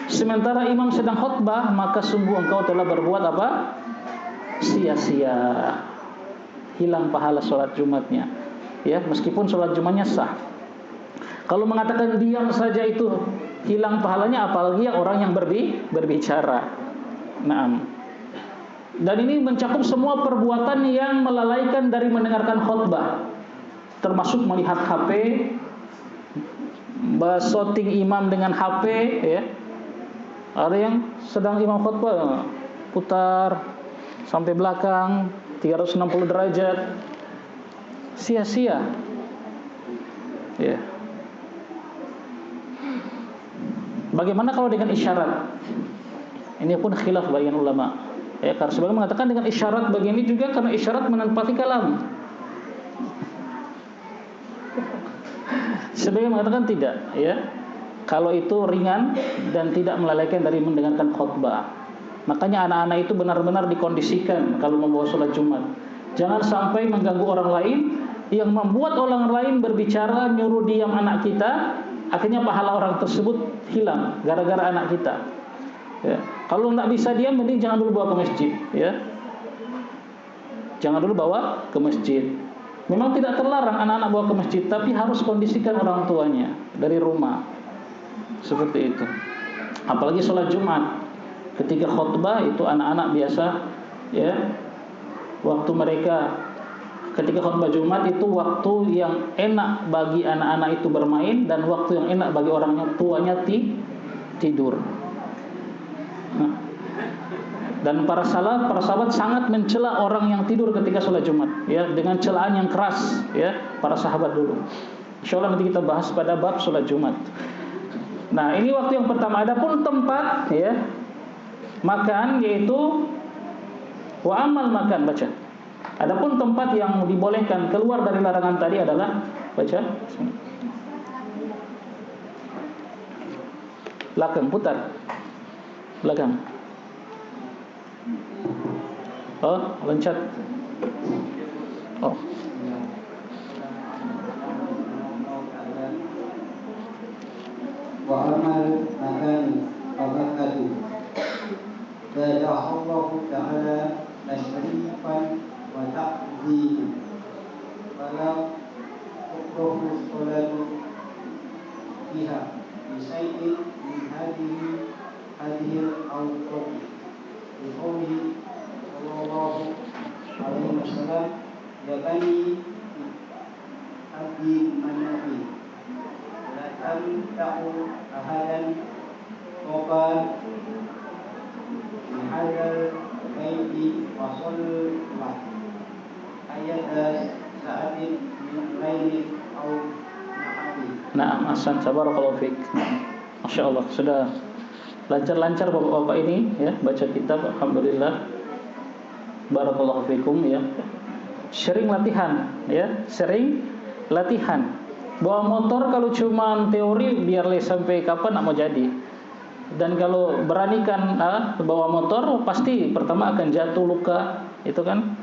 Speaker 1: sementara imam sedang khutbah, maka sungguh engkau telah berbuat apa? Sia-sia. Hilang pahala salat Jumatnya. Ya, meskipun salat Jumatnya sah. Kalau mengatakan diam saja itu hilang pahalanya, apalagi orang yang berbicara. Naam. Dan ini mencakup semua perbuatan yang melalaikan dari mendengarkan khutbah, termasuk melihat HP, shooting imam dengan HP, ya. Ada yang sedang imam khutbah putar sampai belakang 360 derajat, sia-sia. Ya. Bagaimana kalau dengan isyarat? Ini pun khilaf bagian ulama. Ya, karena sebagian mengatakan dengan isyarat begini juga karena isyarat menempati kalam. Sebagian mengatakan tidak, ya. Kalau itu ringan dan tidak melalaikan dari mendengarkan khutbah. Makanya anak-anak itu benar-benar dikondisikan kalau membawa sholat Jumat. Jangan sampai mengganggu orang lain, yang membuat orang lain berbicara nyuruh diam anak kita. Akhirnya pahala orang tersebut hilang gara-gara anak kita. Ya. Kalau tidak bisa diam, mending jangan dulu bawa ke masjid. Ya. Jangan dulu bawa ke masjid. Memang tidak terlarang anak-anak bawa ke masjid, tapi harus kondisikan orang tuanya dari rumah. Seperti itu. Apalagi sholat Jumat, ketika khutbah itu anak-anak biasa, ya, waktu mereka ketika khutbah Jumat itu waktu yang enak bagi anak-anak itu bermain, dan waktu yang enak bagi orang tuanya tidur. Nah, dan para sahabat sangat mencela orang yang tidur ketika sholat Jumat, ya, dengan celaan yang keras, ya, para sahabat dulu. Insyaallah nanti kita bahas pada bab sholat Jumat. Nah, ini waktu yang pertama. Adapun tempat, ya, makan, yaitu wa amal makan, baca. Adapun tempat yang dibolehkan keluar dari larangan tadi adalah, baca, belakang, putar belakang. Oh, loncat. Oh.
Speaker 3: وعمل مكان فبركته زاده الله تعالى تشريفا وتعظيما فلا تكره الصلاة فيها بشيء من هذه الأوقات بقوله صلى الله عليه وسلم يا بني عبد المنافي لا تمدحوا أحدا وقال من هذا البيت وصلى آية ساعة من الليل أو نهار.
Speaker 1: Naam, ahsan, barakallahu fiik. Masya Allah, sudah lancar-lancar bapak-bapak ini ya, baca kitab, alhamdulillah. Barakallahu fiikum ya. Sering latihan ya, sering latihan. Bawa motor kalau cuma teori biar sampai kapan nak mau jadi. Dan kalau beranikan bawa motor pasti pertama akan jatuh, luka, itu kan.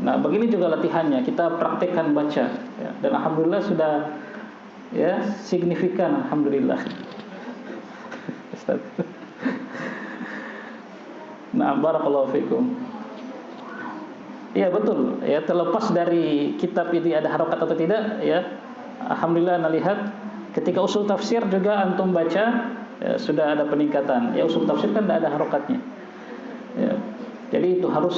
Speaker 1: Nah, begini juga latihannya, kita praktekkan baca ya. Dan alhamdulillah sudah ya signifikan, alhamdulillah. Ustaz. Nah, barakallahu fikum. Iya betul ya, terlepas dari kitab ini ada harokat atau tidak ya, alhamdulillah anda lihat ketika usul tafsir juga antum baca ya, sudah ada peningkatan ya. Usul tafsir kan tidak ada harokatnya ya. Jadi itu harus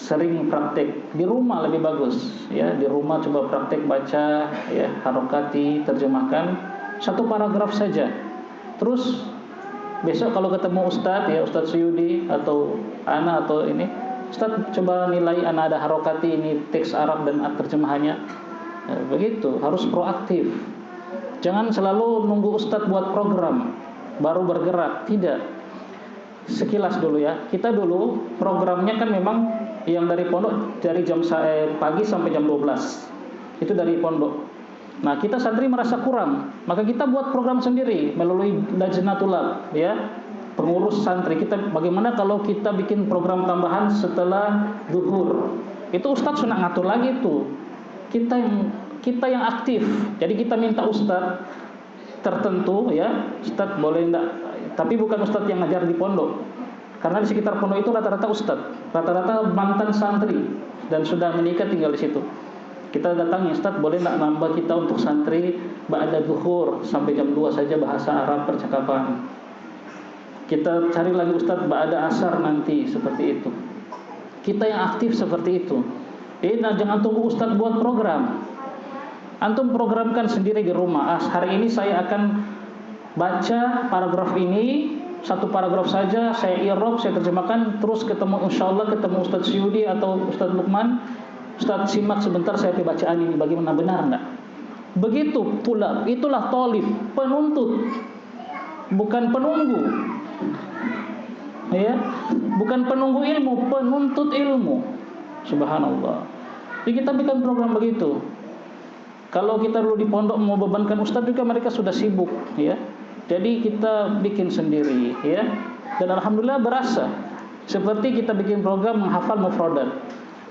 Speaker 1: sering praktek di rumah, lebih bagus ya. Di rumah coba praktek baca ya, harokati, terjemahkan satu paragraf saja. Terus besok kalau ketemu Ustadz ya, Ustadz Suyudi atau Ana atau ini, Ustadz coba nilai Ana ada harokati ini teks Arab dan terjemahannya ya, begitu, harus proaktif. Jangan selalu nunggu Ustadz buat program baru bergerak, tidak. Sekilas dulu ya, kita dulu programnya kan memang yang dari pondok dari jam pagi sampai jam 12 itu dari pondok. Nah kita santri merasa kurang, maka kita buat program sendiri melalui Lajnatul ya, pengurus santri kita. Bagaimana kalau kita bikin program tambahan setelah zuhur? Itu Ustadz sudah ngatur lagi tuh. Kita yang aktif. Jadi kita minta Ustadz tertentu ya, Ustadz boleh enggak, tapi bukan Ustadz yang ngajar di pondok. Karena di sekitar pondok itu rata-rata Ustadz, rata-rata mantan santri dan sudah menikah tinggal di situ. Kita datangi, Ustadz boleh enggak nambah kita untuk santri ba'da zuhur sampai jam 2 saja bahasa Arab percakapan. Kita cari lagi Ustadz ba'da asar nanti, seperti itu. Kita yang aktif seperti itu. Nah, jangan tunggu Ustadz buat program. Antum programkan sendiri di rumah. Hari ini saya akan baca paragraf ini, satu paragraf saja, saya i'rab, saya terjemahkan, terus ketemu insyaallah ketemu Ustadz Syudi atau Ustadz Lukman, Ustadz simak sebentar saya bacaan ini, bagaimana, benar enggak? Begitu pula, itulah thalib, penuntut, bukan penunggu. Ya, bukan penunggu ilmu, penuntut ilmu. Subhanallah. Jadi kita bikin program begitu. Kalau kita dulu di pondok mau bebankan ustadz juga mereka sudah sibuk ya. Jadi kita bikin sendiri ya. Dan alhamdulillah berasa. Seperti kita bikin program menghafal mufradat.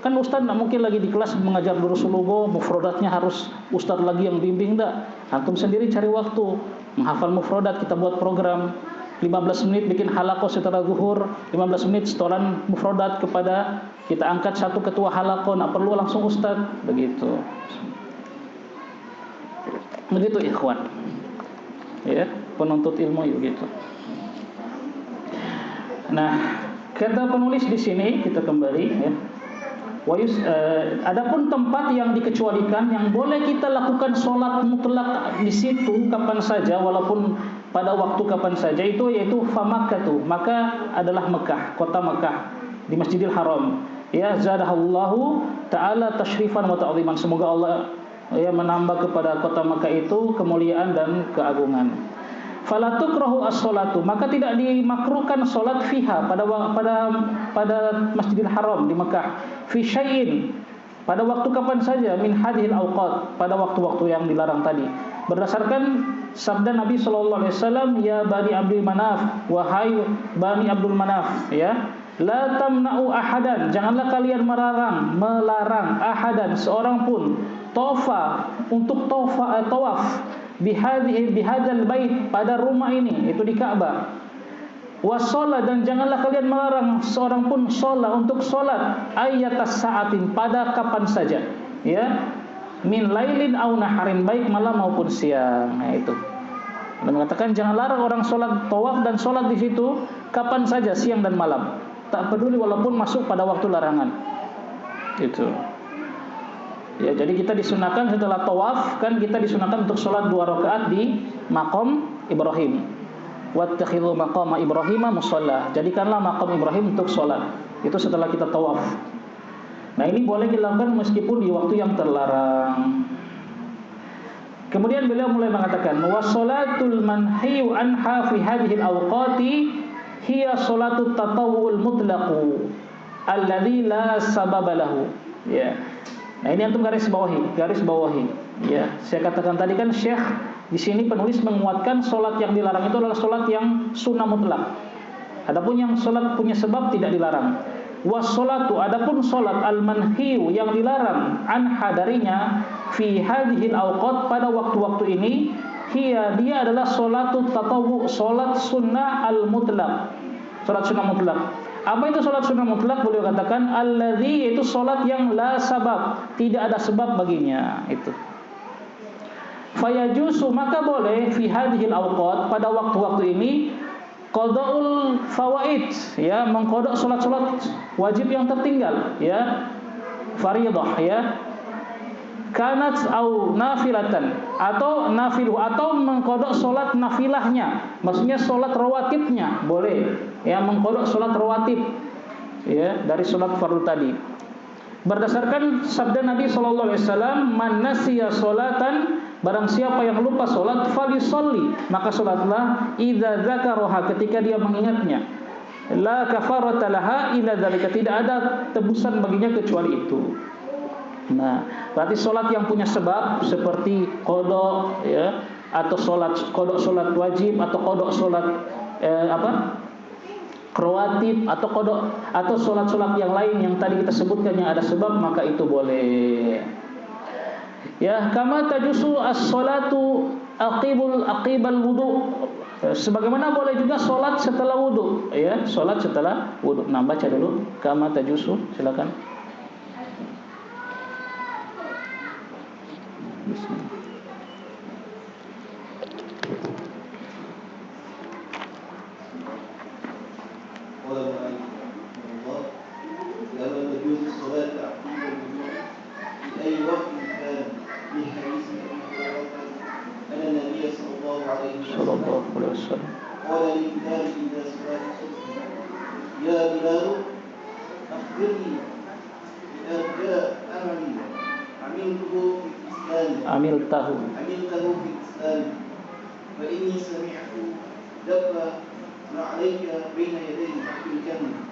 Speaker 1: Kan ustadz tidak mungkin lagi di kelas mengajar durus lugo, mufradatnya harus ustadz lagi yang bimbing, enggak. Antum sendiri cari waktu menghafal mufradat, kita buat program 15 menit bikin halaqah setelah zuhur, 15 menit setoran mufradat kepada, kita angkat satu ketua halaqah, enggak perlu langsung ustadz, begitu. Begitu ikhwan ya, penuntut ilmu begitu. Nah, kata penulis di sini kita kembali ya. Adapun tempat yang dikecualikan yang boleh kita lakukan sholat mutlak di situ kapan saja walaupun pada waktu kapan saja itu yaitu Makkah, maka adalah Mekah, kota Mekah di Masjidil Haram. Ya, zadahallahu ta'ala tashrifan wa ta'ziman. Semoga Allah ya menambah kepada kota Makkah itu kemuliaan dan keagungan. Fala tukrahu as-sholatu, maka tidak dimakruhkan salat fiha pada Masjidil Haram di Makkah, fi syai'in, pada waktu kapan saja, min hadhil awqat, pada waktu-waktu yang dilarang tadi. Berdasarkan sabda Nabi sallallahu alaihi wasallam, ya Bani Abdul Manaf, wahai Bani Abdul Manaf, ya. La tamna'u ahadan, janganlah kalian melarang ahadan seorang pun tofa untuk tawaf bihadzal bait pada rumah ini, itu di Ka'bah. Wassalat, dan janganlah kalian melarang seorang pun sholat untuk sholat ayatas saatin pada kapan saja, ya, min lailin au naharin, baik malam maupun siang. Nah itu. Dan mengatakan jangan larang orang sholat tawaf dan sholat di situ kapan saja, siang dan malam, tak peduli walaupun masuk pada waktu larangan. Itu. Ya, jadi kita disunahkan setelah tawaf, kan kita disunahkan untuk sholat 2 rakaat di maqam Ibrahim. Wattakhidhu maqama Ibrahima musalla. Jadikanlah maqam Ibrahim untuk sholat. Itu setelah kita tawaf. Nah, ini boleh dilakukan meskipun di waktu yang terlarang. Kemudian beliau mulai mengatakan, wassalatul manhiyu anha fi hadhil awqati hiya salatut tatawwu'ul mutlaqu alladzi la sababa lahu. Ya. Nah, ini antum garis bawahi. Ya, saya katakan tadi kan Syekh di sini penulis menguatkan salat yang dilarang itu adalah salat yang sunnah mutlak. Adapun yang salat punya sebab tidak dilarang. Wassalatu, adapun salat al-manhiyu yang dilarang anha darinya fi hadhil awqat pada waktu-waktu ini, dia adalah salatut tatawwu, salat sunnah al-mutlaq. Salat sunnah mutlak. Apa itu salat sunnah mutlak? Beliau katakan alladzi, yaitu salat yang la sabab, tidak ada sebab baginya. Itu. Fayajusu, maka boleh fi hadhil awqat pada waktu-waktu ini qada'ul fawaid, ya, mengqada' salat-salat wajib yang tertinggal, ya, fardhah, ya, kanat au nafilatan, atau nafilu, atau mengqada' salat nafilahnya, maksudnya salat rawatibnya boleh, ya, mengqada' salat rawatib, ya, dari salat fardu tadi. Berdasarkan sabda Nabi sallallahu alaihi wasallam, man nasiya salatan, barang siapa yang lupa salat, falisolli, maka salatlah idza dzakaraha, ketika dia mengingatnya. La kafarata laha illa dzalika, tidak ada tebusan baginya kecuali itu. Nah, berarti salat yang punya sebab seperti qada, ya, atau qada salat wajib, atau qada salat rawatib, atau qada, atau salat-salat yang lain yang tadi kita sebutkan yang ada sebab, maka itu boleh. Ya, kama tajusu as-salatu aqibal wudu, sebagaimana boleh juga salat setelah wudu, ya, salat setelah wudu. Nah, baca dulu kama tajusu, silakan. Bismillah. Amiltahu fil Islam fa inni sami'tu dafa ma 'alayka baina yaday fil jannah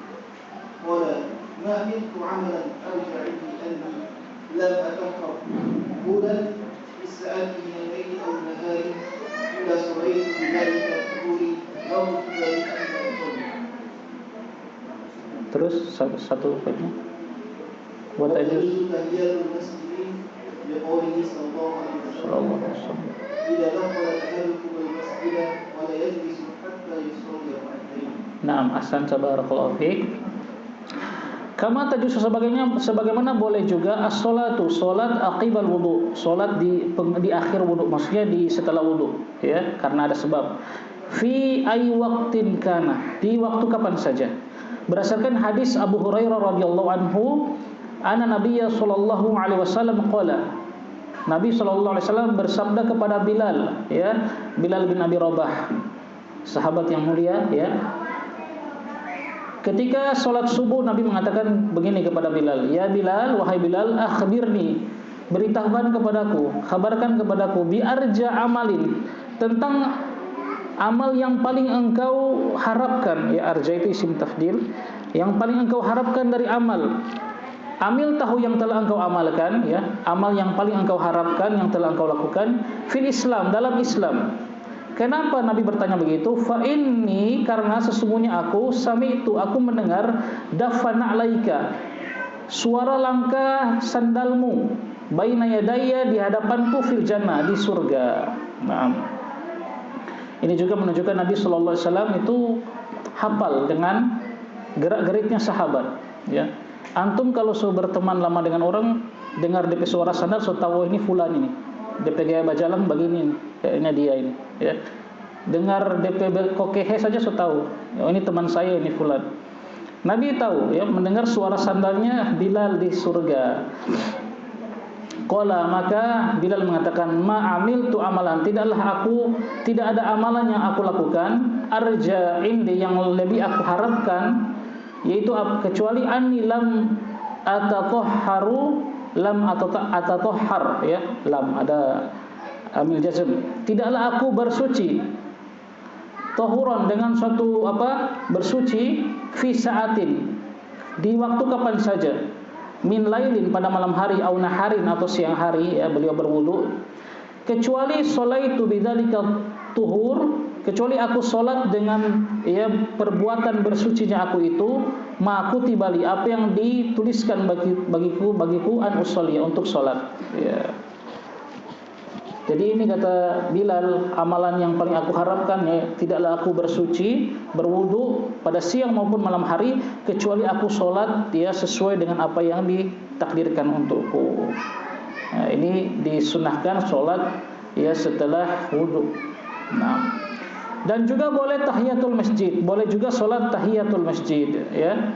Speaker 1: wala ma amiltu 'amalan arja 'indi anni lam atahhar qulan bis-sa'ati min al-layli aw an-nahari illa salaytu bidhalika tuhuri wa mutadallika. Terus satu baitnya wa tajuzu tahiyatul masjidin biqaulihi sallallahu alaihi wasallam idza dakhala ahadukum al-masjid wa la yajlisu hatta yusalli rak'atayn. Naam, ahsan, tabarakallahu fiik. Kama tajuzu, sebagaimana boleh juga as-salatu, salat aqibal wudu, salat di akhir wudu, maksudnya di setelah wudu, ya, karena ada sebab. Fi ay waqtin kana, di waktu kapan saja. Berdasarkan hadis Abu Hurairah radhiyallahu anhu, anna Nabiyya sallallahu alaihi wasallam qala, Nabi sallallahu alaihi wasallam bersabda kepada Bilal, ya, Bilal bin Abi Rabah, sahabat yang mulia, ya. Ketika sholat subuh, Nabi mengatakan begini kepada Bilal, ya Bilal, wahai Bilal, akhbirni, beritahukan kepadaku, kabarkan kepadaku, bi arja amalin, tentang amal yang paling engkau harapkan, ya, arja itu isim tafdil, yang paling engkau harapkan dari amal. Amil tahu, yang telah engkau amalkan, ya, amal yang paling engkau harapkan, yang telah engkau lakukan, fil Islam, dalam Islam. Kenapa Nabi bertanya begitu? Fa inni, karena sesungguhnya aku mendengar dafana alaika, suara langkah sandalmu, baina yadaya, di hadapanku, fil jannah, di surga. Nah, ini juga menunjukkan Nabi sallallahu alaihi wasallam itu hafal dengan gerak-geriknya sahabat, ya. Antum kalau berteman lama dengan orang, dengar DP suara sandal, so tahu ini fulan ini. DP gaya bajalang begini nih, kayaknya dia ini, ya. Dengar DP kokehe saja so tahu, oh ini teman saya, ini fulan. Nabi tahu, ya, mendengar suara sandalnya Bilal di surga. Qala, maka Bilal mengatakan, ma amiltu amalan, tidak ada amalan yang aku lakukan, arja indi, yang lebih aku harapkan, yaitu kecuali anni lam atatahharu, lam atatahhar, ya, lam ada amil jazm, tidaklah aku bersuci, tahuran, dengan suatu bersuci, fi saatin, di waktu kapan saja, min lailin, pada malam hari, au naharin, atau siang hari, ya, beliau berwudu, kecuali sholaitu bidzalika tuhur, kecuali aku sholat dengan, ya, perbuatan bersucinya aku itu, ma kutiba li, apa yang dituliskan bagiku an usolli, untuk sholat, ya. Jadi ini kata Bilal, amalan yang paling aku harapkan, ya, tidaklah aku bersuci, berwudu pada siang maupun malam hari, kecuali aku sholat, ya, sesuai dengan apa yang ditakdirkan untukku. Nah, ini disunahkan sholat, ya, setelah wudu. Nah, dan juga boleh tahiyatul masjid, boleh juga sholat tahiyatul masjid, ya.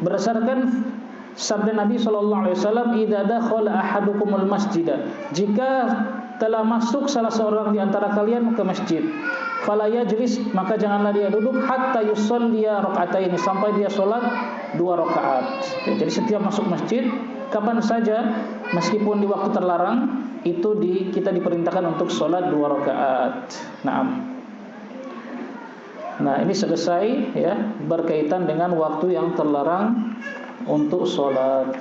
Speaker 1: Berdasarkan sabda Nabi SAW, idza dakhala ahadukumul masjidah, jika telah masuk salah seorang di antara kalian ke masjid, fala yajlis, maka janganlah dia duduk, hatta yusalliya raka'ataini, sampai dia sholat 2 rakaat. Jadi setiap masuk masjid, kapan saja, meskipun di waktu terlarang, itu kita diperintahkan untuk sholat 2 rakaat. Nah, ini selesai, ya, berkaitan dengan waktu yang terlarang untuk sholat.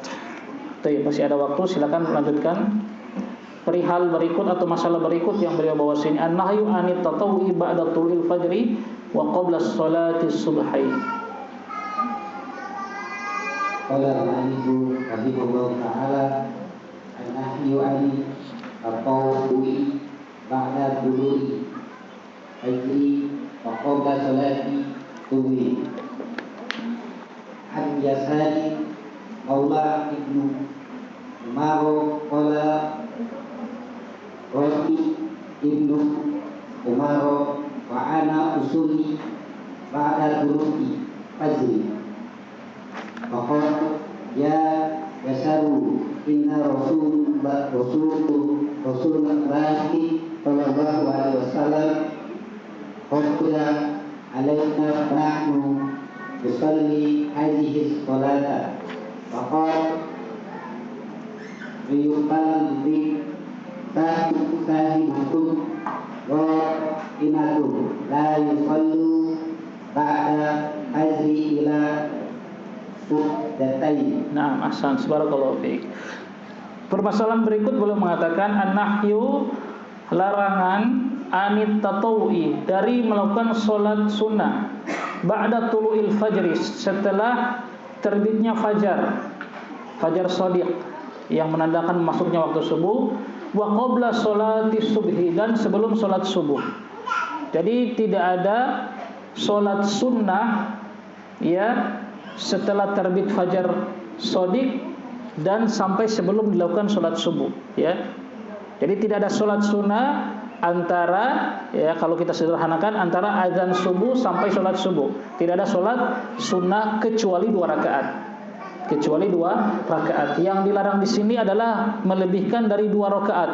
Speaker 1: Masih ada waktu, silakan lanjutkan. Perihal berikut atau masalah berikut yang beliau bawa sini, an-nahyu anit tatawwi ba'da tulil fajri wa qabla sholati subhi.
Speaker 4: Qala al-mu'allif rahimahullah ta'ala, an-nahyu anit tatawwi ba'da tulil fajri wa qabla sholati subhi. An Yasari Maula Ibnu Umar qala Rafi Ibnu Umar wa ana usuli ba'da tuluki fajri, maqala ya Yasaru inna Rasulullah sallallahu alaihi wasallam qala alaina nahnu yusalli hadhihi sholata, maqala yuqalli sahibukum wa inatu la yusallu ba'da azri ila suddatain.
Speaker 1: Nah, ahsan, subhanakallah fiik. Permasalahan berikut beliau mengatakan an-nahyu, larangan, anit tatawwi, dari melakukan sholat sunnah, ba'da tulu'il fajri, setelah terbitnya fajar shadiq, yang menandakan masuknya waktu subuh, wa qabla sholati subhi, dan sebelum sholat subuh. Jadi tidak ada sholat sunnah, ya, setelah terbit fajar shadiq dan sampai sebelum dilakukan sholat subuh, ya. Jadi tidak ada sholat sunnah antara, ya, kalau kita sederhanakan, antara azan subuh sampai sholat subuh. Tidak ada sholat sunnah kecuali 2 rakaat. Kecuali 2 rakaat. Yang dilarang di sini adalah melebihkan dari 2 rakaat.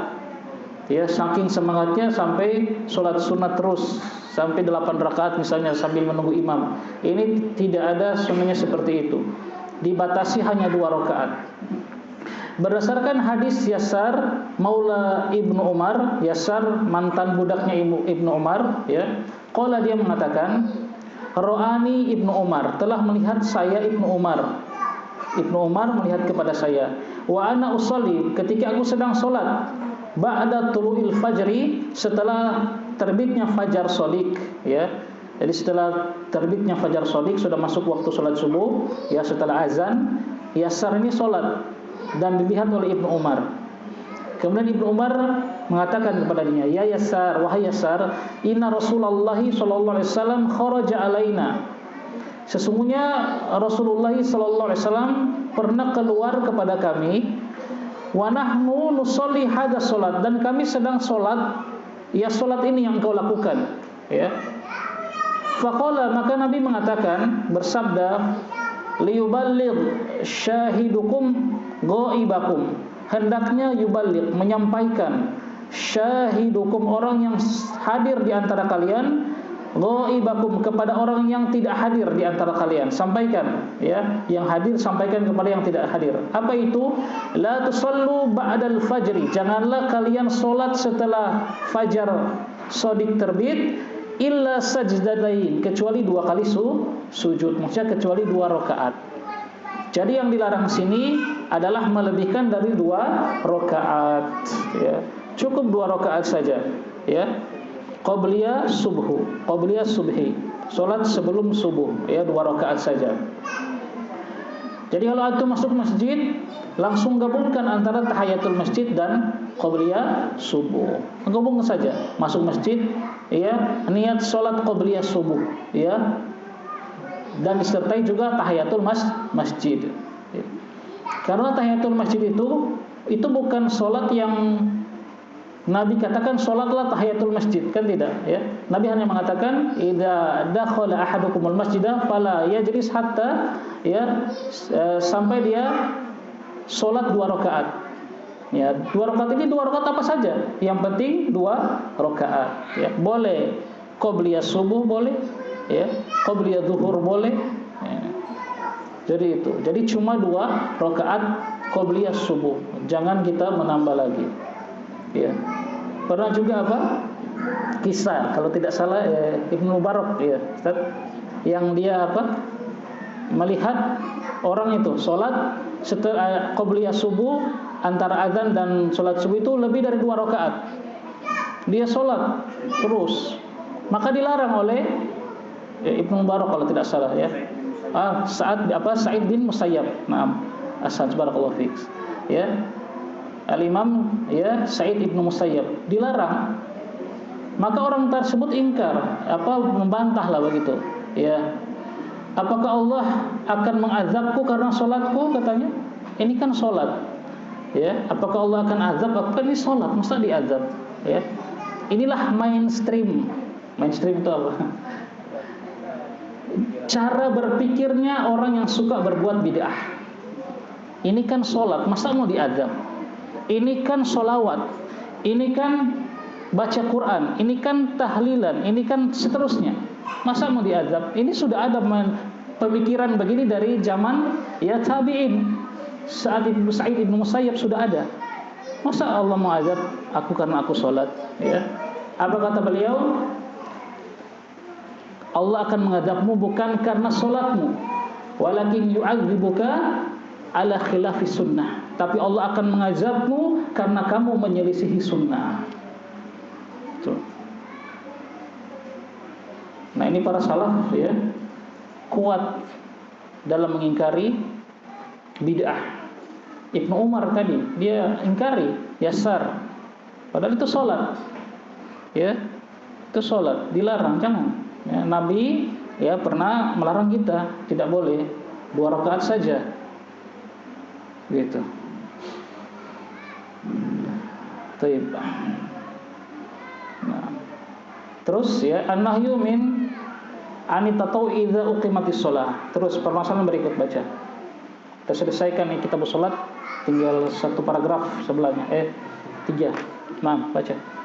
Speaker 1: Ya, saking semangatnya sampai sholat sunnah terus sampai 8 rakaat misalnya sambil menunggu imam. Ini tidak ada sunnahnya seperti itu. Dibatasi hanya 2 rakaat. Berdasarkan hadis Yasar Maula Ibnu Umar, Yasar mantan budaknya Ibnu Umar, ya. Qala, dia mengatakan, Ro'ani Ibnu Umar, telah melihat saya Ibnu Umar. Ibnu Umar melihat kepada saya. Wa ana usolli, ketika aku sedang sholat, ba'da tulu'il fajri, setelah terbitnya fajar shadiq, ya. Jadi setelah terbitnya fajar shadiq sudah masuk waktu sholat subuh, ya, setelah azan, Yasar ini sholat dan dilihat oleh Ibnu Umar. Kemudian Ibnu Umar mengatakan kepadanya, "Ya Yasar, wahai Yasar, inna Rasulullah sallallahu alaihi wasallam kharaja alaina." Sesungguhnya Rasulullah sallallahu alaihi wasallam pernah keluar kepada kami, wa nahnu nusolli hadha salat, dan kami sedang salat, ya salat ini yang kau lakukan, ya. Faqala, maka Nabi mengatakan, bersabda, liyuballigh syahidukum ghaibakum, hendaknya yuballigh, menyampaikan, syahidukum, orang yang hadir di antara kalian, ghaibakum, kepada orang yang tidak hadir di antara kalian. Sampaikan, ya, yang hadir sampaikan kepada yang tidak hadir. Apa itu? La tusallu ba'dal fajri, janganlah kalian salat setelah fajar shadiq terbit, illa sajdatain, kecuali 2 kali sujud, maksudnya kecuali 2 rakaat. Jadi yang dilarang sini adalah melebihkan dari 2 rakaat, ya. Cukup 2 rakaat saja, ya. Qabliyah subhi, salat sebelum subuh, ya, 2 rakaat saja. Jadi kalau antum masuk masjid, langsung gabungkan antara tahiyatul masjid dan qabliyah subuh. Gabung saja, masuk masjid, ya, niat salat qabliyah subuh, ya, dan disertai juga tahiyatul masjid. Karena tahiyatul masjid itu bukan salat yang Nabi katakan salatlah tahiyatul masjid, kan tidak, ya. Nabi hanya mengatakan idza dakhala ahadukumul masjidah fala yajlis hatta, ya, sampai dia salat 2 rakaat. Ya, 2 rakaat ini 2 rakaat apa saja, yang penting 2 rakaat, ya. Boleh qabliyah subuh, boleh, ya, qabliyah zuhur boleh, ya. Jadi itu. Jadi cuma 2 rakaat qabliyah subuh. Jangan kita menambah lagi. Ya. Pernah juga apa? Kisah, kalau tidak salah, Ibnu Mubarak, ya, Ustaz, yang dia apa? Melihat orang itu salat setelah qabliyah subuh, antara azan dan salat subuh itu lebih dari 2 rakaat. Dia salat terus. Maka dilarang oleh Ibnu Mubarak kalau tidak salah, ya. Sa'id bin Musayyab. Naam. Barakallahu fiik. Ya. Al-Imam, ya, Sa'id ibnu Musayyab dilarang. Maka orang tersebut ingkar, membantahlah begitu, ya. Apakah Allah akan mengazabku karena salatku, katanya? Ini kan salat, ya. Apakah Allah akan azab aku, kan ini salat, masa diazab, ya. Inilah mainstream. Mainstream itu apa? Cara berpikirnya orang yang suka berbuat bid'ah. Ini kan salat, masa mau diazab? Ini kan sholawat, ini kan baca Quran, ini kan tahlilan, ini kan seterusnya. Masa mau diazab? Ini sudah ada pemikiran begini dari zaman, ya, tabi'in. Saat Sa'id ibnu Musayyab sudah ada. Masa Allah mau azab aku karena aku sholat, ya? Apa kata beliau? Allah akan mengazabmu bukan karena sholatmu, walakin yu'adzibuka ala khilafi sunnah, tapi Allah akan mengazabmu karena kamu menyelisihi sunnah. Tuh. Nah, ini para salaf, ya, kuat dalam mengingkari bid'ah. Ibnu Umar tadi dia ingkari Yasar, padahal itu sholat, ya, itu sholat, dilarang, jangan. Ya, Nabi, ya, pernah melarang kita, tidak boleh 2 rakaat saja. Gitu. Baik. Nah, terus, ya, an-nahyu min anitatau idza uqimatis shalah. Terus permasalahan berikut, baca. Kita selesaikan nih kitab salat, tinggal 1 paragraf sebelahnya, 3. Nah, baca.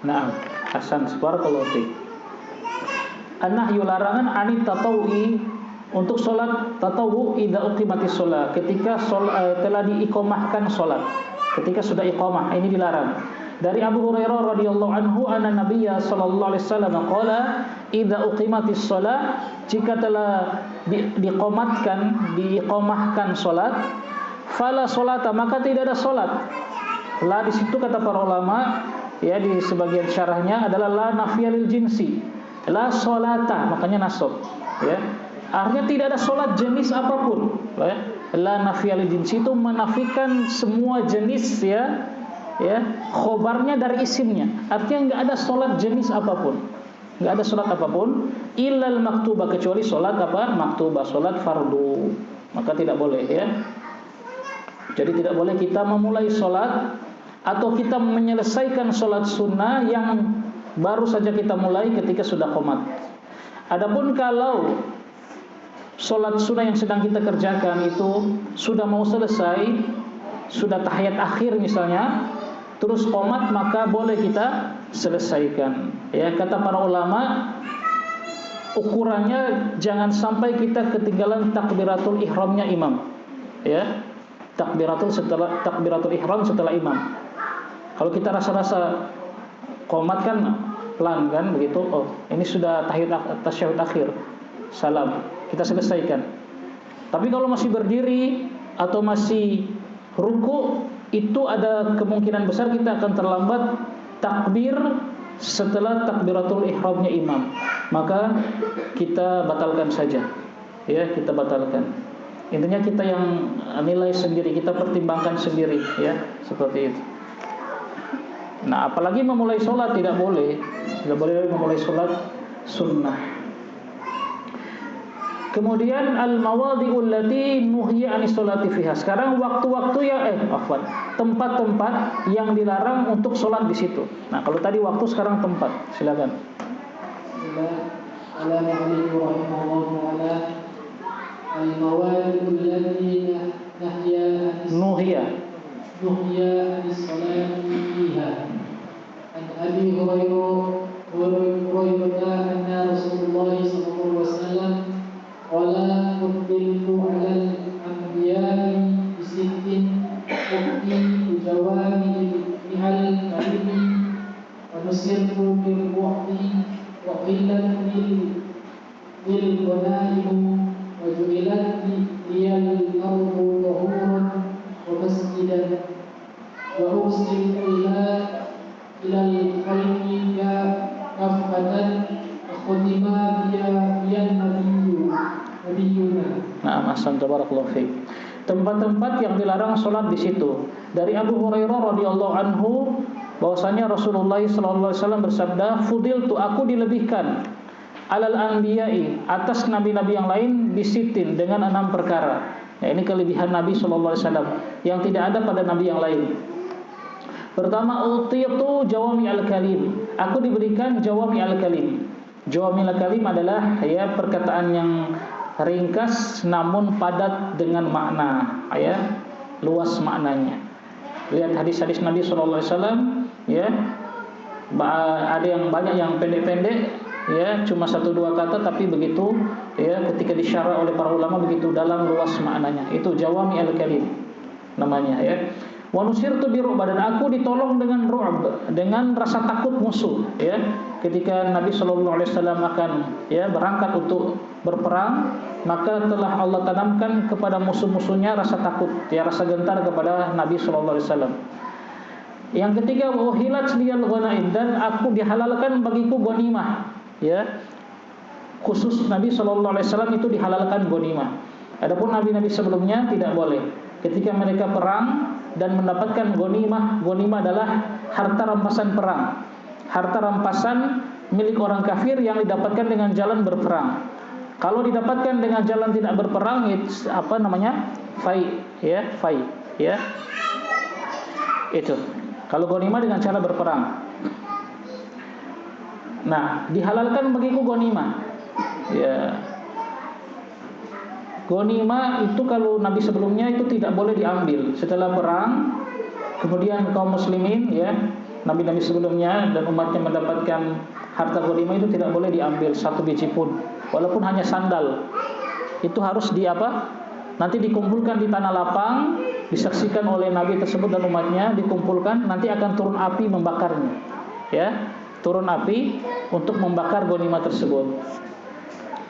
Speaker 1: Nah, Hasan, barakallahu fiik. An-nahyu larangan anit tatawwi untuk sholat tatawu idza uqimatis sholat, ketika telah diiqamahkan sholat, ketika sudah iqamah, ini dilarang. Dari Abu Hurairah radhiyallahu anhu anna Nabiyya sallallahu alaihi wasallam qala idza uqimatis sholat, jika telah diiqamahkan sholat, fala sholata, maka tidak ada sholat. La di situ kata para ulama, ya, di sebagian syarahnya adalah la nafiyalil jinsi, la sholata, makanya nasab, ya. Artinya tidak ada sholat jenis apapun, ya. La nafiyalil jinsi itu menafikan semua jenis, ya, khobarnya dari isimnya. Artinya nggak ada sholat jenis apapun, nggak ada sholat apapun, illal maktubah, kecuali sholat apa? Maktubah, sholat fardu, maka tidak boleh, ya. Jadi tidak boleh kita memulai sholat atau kita menyelesaikan sholat sunnah yang baru saja kita mulai ketika sudah qomat. Adapun kalau sholat sunnah yang sedang kita kerjakan itu sudah mau selesai, sudah tahiyat akhir misalnya, terus qomat, maka boleh kita selesaikan. Ya, kata para ulama, ukurannya jangan sampai kita ketinggalan takbiratul ihramnya imam. Ya, takbiratul ihram setelah imam. Kalau kita rasa-rasa qomat kan pelan kan begitu, oh ini sudah tasyahud akhir, salam, kita selesaikan. Tapi kalau masih berdiri atau masih ruku, itu ada kemungkinan besar kita akan terlambat takbir setelah takbiratul ihramnya imam. Maka kita batalkan saja, ya, kita batalkan. Intinya kita yang nilai sendiri, kita pertimbangkan sendiri, ya, seperti itu. Nah, apalagi memulai sholat tidak boleh memulai sholat sunnah. Kemudian al-mawadhi'ul lati nuhiya 'anis sholati fiha. Sekarang waktu-waktu yang tempat-tempat yang dilarang untuk sholat di situ. Nah, kalau tadi waktu, sekarang tempat. Silakan.
Speaker 3: Al-mawadhi'ul lati nuhiya as-salati fiha. An Abi Hurairah anna Rasulullah sallallahu alaihi wasallam qala qultu 'alal anbiya'i bisittin uqti jawami bihal kalimi wa nusirtu bil wahdi wa qillat bil ghanaim wa ju'ilat liyal ardu tahuran wa masjidan wa ursiltu ilal khalqi kafatan khutima biyan nabiyuna.
Speaker 1: Nah, ahsan, tabarakallahu fiik. Tempat-tempat yang dilarang sholat di situ. Dari Abu Hurairah radhiyallahu anhu bahwasanya Rasulullah sallallahu alaihi wasallam bersabda, "Fudiltu, aku dilebihkan alal anbiya'i, atas nabi-nabi yang lain, bisitin, dengan 6 perkara." Ya, ini kelebihan Nabi sallallahu alaihi wasallam yang tidak ada pada nabi yang lain. Pertama, utitu jawami al-kalim. Aku diberikan jawami al-kalim. Jawami al-kalim adalah, ya, perkataan yang ringkas namun padat dengan makna, ya, luas maknanya. Lihat hadis-hadis Nabi sallallahu alaihi wasallam, ya. Ada yang banyak yang pendek-pendek, ya, cuma 1-2 kata, tapi begitu, ya, ketika disyarah oleh para ulama begitu dalam luas maknanya. Itu jawami al-kalim namanya, ya. Wa nusirtu biru'b, dan aku ditolong dengan ru'b, dengan rasa takut musuh, ya. Ketika Nabi sallallahu alaihi wasallam akan, ya, berangkat untuk berperang, maka telah Allah tanamkan kepada musuh-musuhnya rasa takut, ya, rasa gentar kepada Nabi sallallahu alaihi wasallam. Yang ketiga, wa uhilat liyal ghanaim, dan aku dihalalkan bagiku ghanimah, ya. Khusus Nabi sallallahu alaihi wasallam itu dihalalkan ghanimah. Adapun nabi-nabi sebelumnya tidak boleh. Ketika mereka perang dan mendapatkan ghanimah, ghanimah adalah harta rampasan perang, harta rampasan milik orang kafir yang didapatkan dengan jalan berperang. Kalau didapatkan dengan jalan tidak berperang, itu apa namanya? Fai, ya, fai, ya. Itu. Kalau ghanimah dengan cara berperang. Nah, dihalalkan bagiku ghanimah. Ya. Ghanimah itu kalau Nabi sebelumnya itu tidak boleh diambil setelah perang. Kemudian kaum muslimin, ya, nabi-nabi sebelumnya dan umatnya mendapatkan harta ghanimah itu tidak boleh diambil satu biji pun, walaupun hanya sandal. Itu harus nanti dikumpulkan di tanah lapang, disaksikan oleh nabi tersebut dan umatnya, dikumpulkan, nanti akan turun api membakarnya. Ya, turun api untuk membakar ghanimah tersebut.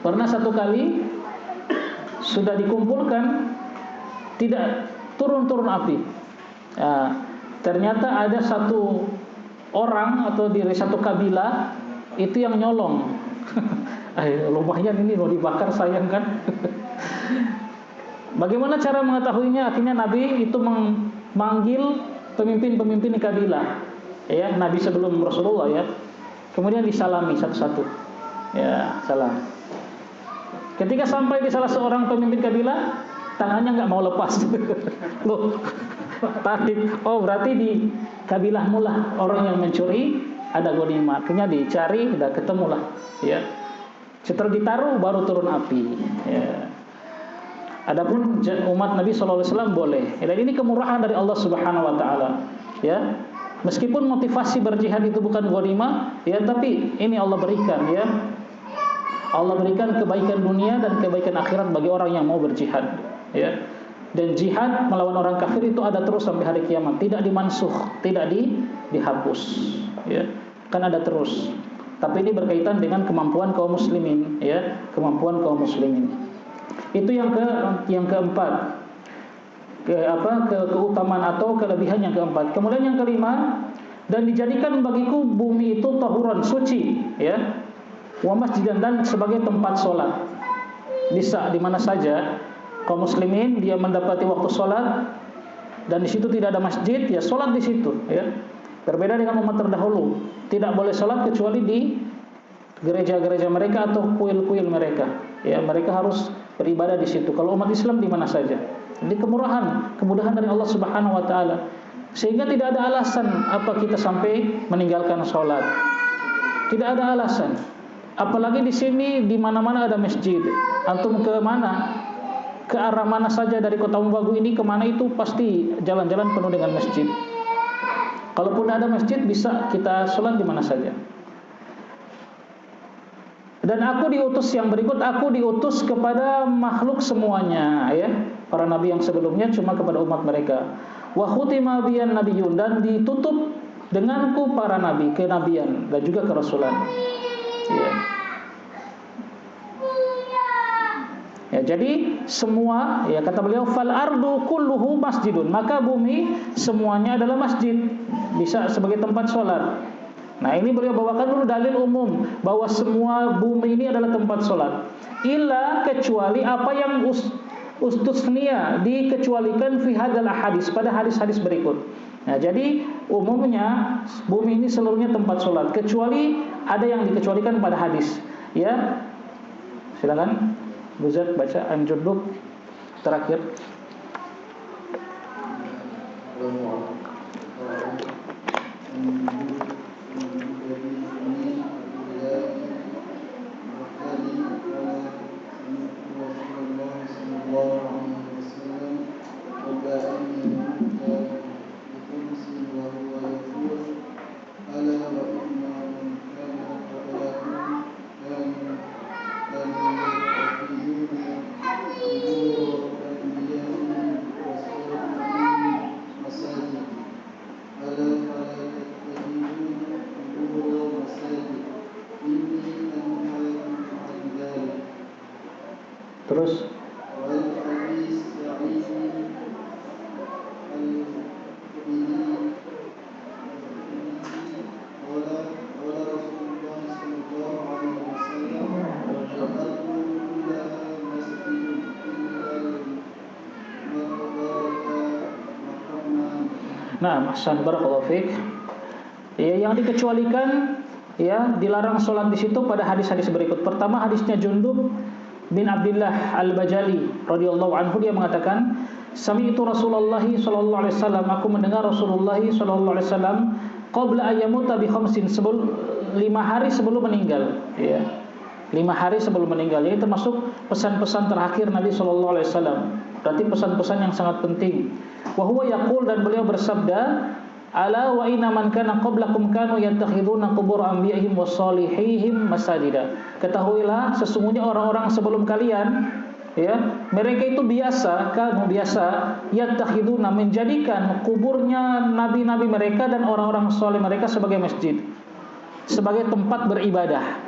Speaker 1: Pernah satu kali sudah dikumpulkan, tidak turun api. Ternyata ada satu orang atau dari satu kabilah itu yang nyolong. Lumayan ini loh dibakar, sayang kan. Bagaimana cara mengetahuinya? Akhirnya Nabi itu memanggil pemimpin-pemimpin kabilah, ya, Nabi sebelum Rasulullah, ya. Kemudian disalami satu-satu, ya, salam. Ketika sampai di salah seorang pemimpin kabilah, tangannya nggak mau lepas. Loh, tarik. Oh, berarti di kabilahmu lah orang yang mencuri ada ghanimah. Akhirnya dicari, udah ketemulah, ya. Setelah ditaruh baru turun api, ya. Adapun umat Nabi SAW boleh. Dan ini kemurahan dari Allah Subhanahu Wa Taala, ya. Meskipun motivasi berjihad itu bukan ghanimah, ya, tapi ini Allah berikan, ya. Allah berikan kebaikan dunia dan kebaikan akhirat bagi orang yang mau berjihad, ya. Dan jihad melawan orang kafir itu ada terus sampai hari kiamat, tidak dimansuh, tidak dihapus, ya. Kan ada terus. Tapi ini berkaitan dengan kemampuan kaum muslimin, ya, kemampuan kaum muslimin. Itu yang keempat. Keutamaan atau kelebihan yang keempat. Kemudian yang kelima, dan dijadikan bagiku bumi itu tahuran, suci, ya. Wa masjidan, dan sebagai tempat sholat. Bisa di mana saja kaum muslimin dia mendapati waktu sholat dan di situ tidak ada masjid, ya sholat di situ, ya. Berbeda dengan umat terdahulu, tidak boleh sholat kecuali di gereja-gereja mereka atau kuil-kuil mereka, ya. Mereka harus beribadah di situ. Kalau umat Islam di mana saja. Ini kemudahan dari Allah Subhanahu Wa Taala, sehingga tidak ada alasan apa kita sampai meninggalkan sholat. Tidak ada alasan. Apalagi di sini di mana-mana ada masjid. Antum ke mana? Ke arah mana saja dari Kota Umbagu ini kemana itu pasti jalan-jalan penuh dengan masjid. Kalaupun ada masjid bisa kita sholat di mana saja. Dan aku diutus, yang berikut, aku diutus kepada makhluk semuanya, ya. Para nabi yang sebelumnya cuma kepada umat mereka. Wa khutima biyan nabiyyun, dan ditutup denganku para nabi, kenabian dan juga kerasulan. Ya. Ya, jadi semua, ya, kata beliau, fal ardu kulluhu masjidun, maka bumi semuanya adalah masjid, bisa sebagai tempat sholat. Nah, ini beliau bawakan dulu dalil umum bahwa semua bumi ini adalah tempat sholat. Illa, kecuali apa yang ustusnia, dikecualikan fi hadzal ahadits, pada hadis-hadis berikut. Nah, jadi umumnya bumi ini seluruhnya tempat sholat, kecuali ada yang dikecualikan pada hadis. Ya, silakan Bu Zat baca An-Jundub terakhir. Terus nah, ahsan, barakallahu fiik. Ya, yang dikecualikan, ya, dilarang sholat di situ pada hadis-hadis berikut. Pertama, hadisnya Jundub bin Abdullah Al-Bajali radhiyallahu anhu, dia mengatakan, sami'tu Rasulullah sallallahu alaihi wasallam, aku mendengar Rasulullah sallallahu alaihi wasallam qabla ayyamuta bi khamsin, 5 hari sebelum meninggal, ya. 5 hari sebelum meninggal, ini termasuk pesan-pesan terakhir Nabi sallallahu alaihi wasallam. Berarti pesan-pesan yang sangat penting. Wa huwa yaqul, dan beliau bersabda, ala wa inna man kana qablakum kanu yattakhiduna qubur anbiya'ihim wa salihihim masajida. Ketahuilah sesungguhnya orang-orang sebelum kalian, ya, mereka itu biasa yattakhiduna, menjadikan kuburnya nabi-nabi mereka dan orang-orang saleh mereka sebagai masjid, sebagai tempat beribadah.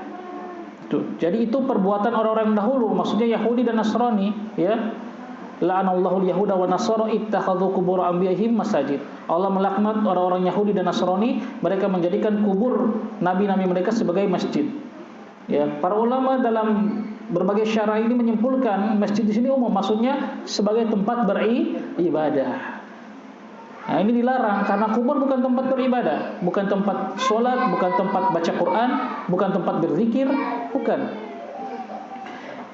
Speaker 1: Jadi itu perbuatan orang-orang dahulu, maksudnya Yahudi dan Nasrani, ya. La'anallahu al-yahuda wa nasara ittakhadhu qubur anbiya'ihim masajid. Allah melaknat orang-orang Yahudi dan Nasrani, mereka menjadikan kubur nabi-nabi mereka sebagai masjid. Ya, para ulama dalam berbagai syarah ini menyimpulkan masjid di sini umum, maksudnya sebagai tempat beribadah. Nah, ini dilarang karena kubur bukan tempat beribadah, bukan tempat sholat, bukan tempat baca Quran, bukan tempat berzikir, bukan.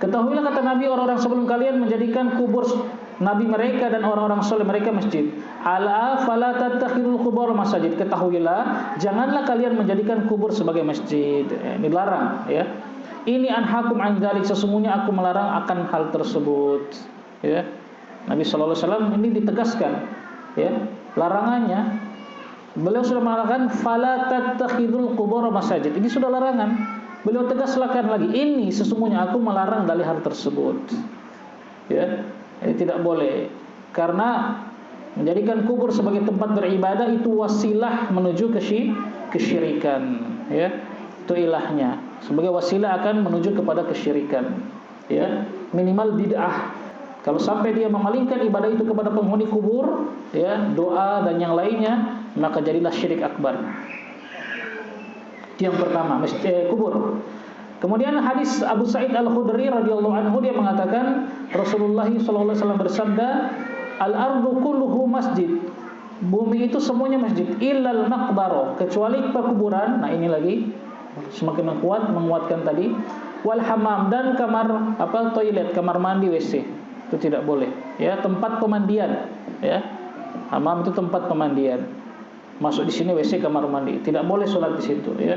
Speaker 1: Ketahuilah kata Nabi, orang-orang sebelum kalian menjadikan kubur nabi mereka dan orang-orang soleh mereka masjid. Ala fala tattakhidul qubur masajid. Ketahuilah, janganlah kalian menjadikan kubur sebagai masjid. Ini dilarang, ya. Ini anhakum an dzalik, sesungguhnya aku melarang akan hal tersebut, ya. Nabi sallallahu alaihi wasallam ini ditegaskan, ya, larangannya. Beliau sudah mengatakan fala tattakhidul qubur masajid. Ini sudah larangan. Beliau tegaskan lagi, ini sesungguhnya aku melarang dari hal tersebut. Ya, ini tidak boleh. Karena menjadikan kubur sebagai tempat beribadah itu wasilah menuju kesyirikan, ya. Itu ilahnya. Sebagai wasilah akan menuju kepada kesyirikan, ya. Minimal bid'ah. Kalau sampai dia memalingkan ibadah itu kepada penghuni kubur, ya, doa dan yang lainnya, maka jadilah syirik akbar. Yang pertama, kubur. Kemudian hadis Abu Sa'id Al-Khudri radhiyallahu anhu, dia mengatakan Rasulullah sallallahu alaihi wasallam bersabda, "Al-ardu kulluhu masjid." Bumi itu semuanya masjid, illal maqbara, kecuali pekuburan. Nah, ini lagi semakin menguatkan tadi. Wal hammam, dan kamar toilet, kamar mandi, WC. Itu tidak boleh. Ya, tempat pemandian, ya. Hammam itu tempat pemandian. Masuk di sini WC, kamar mandi, tidak boleh sholat di situ, ya.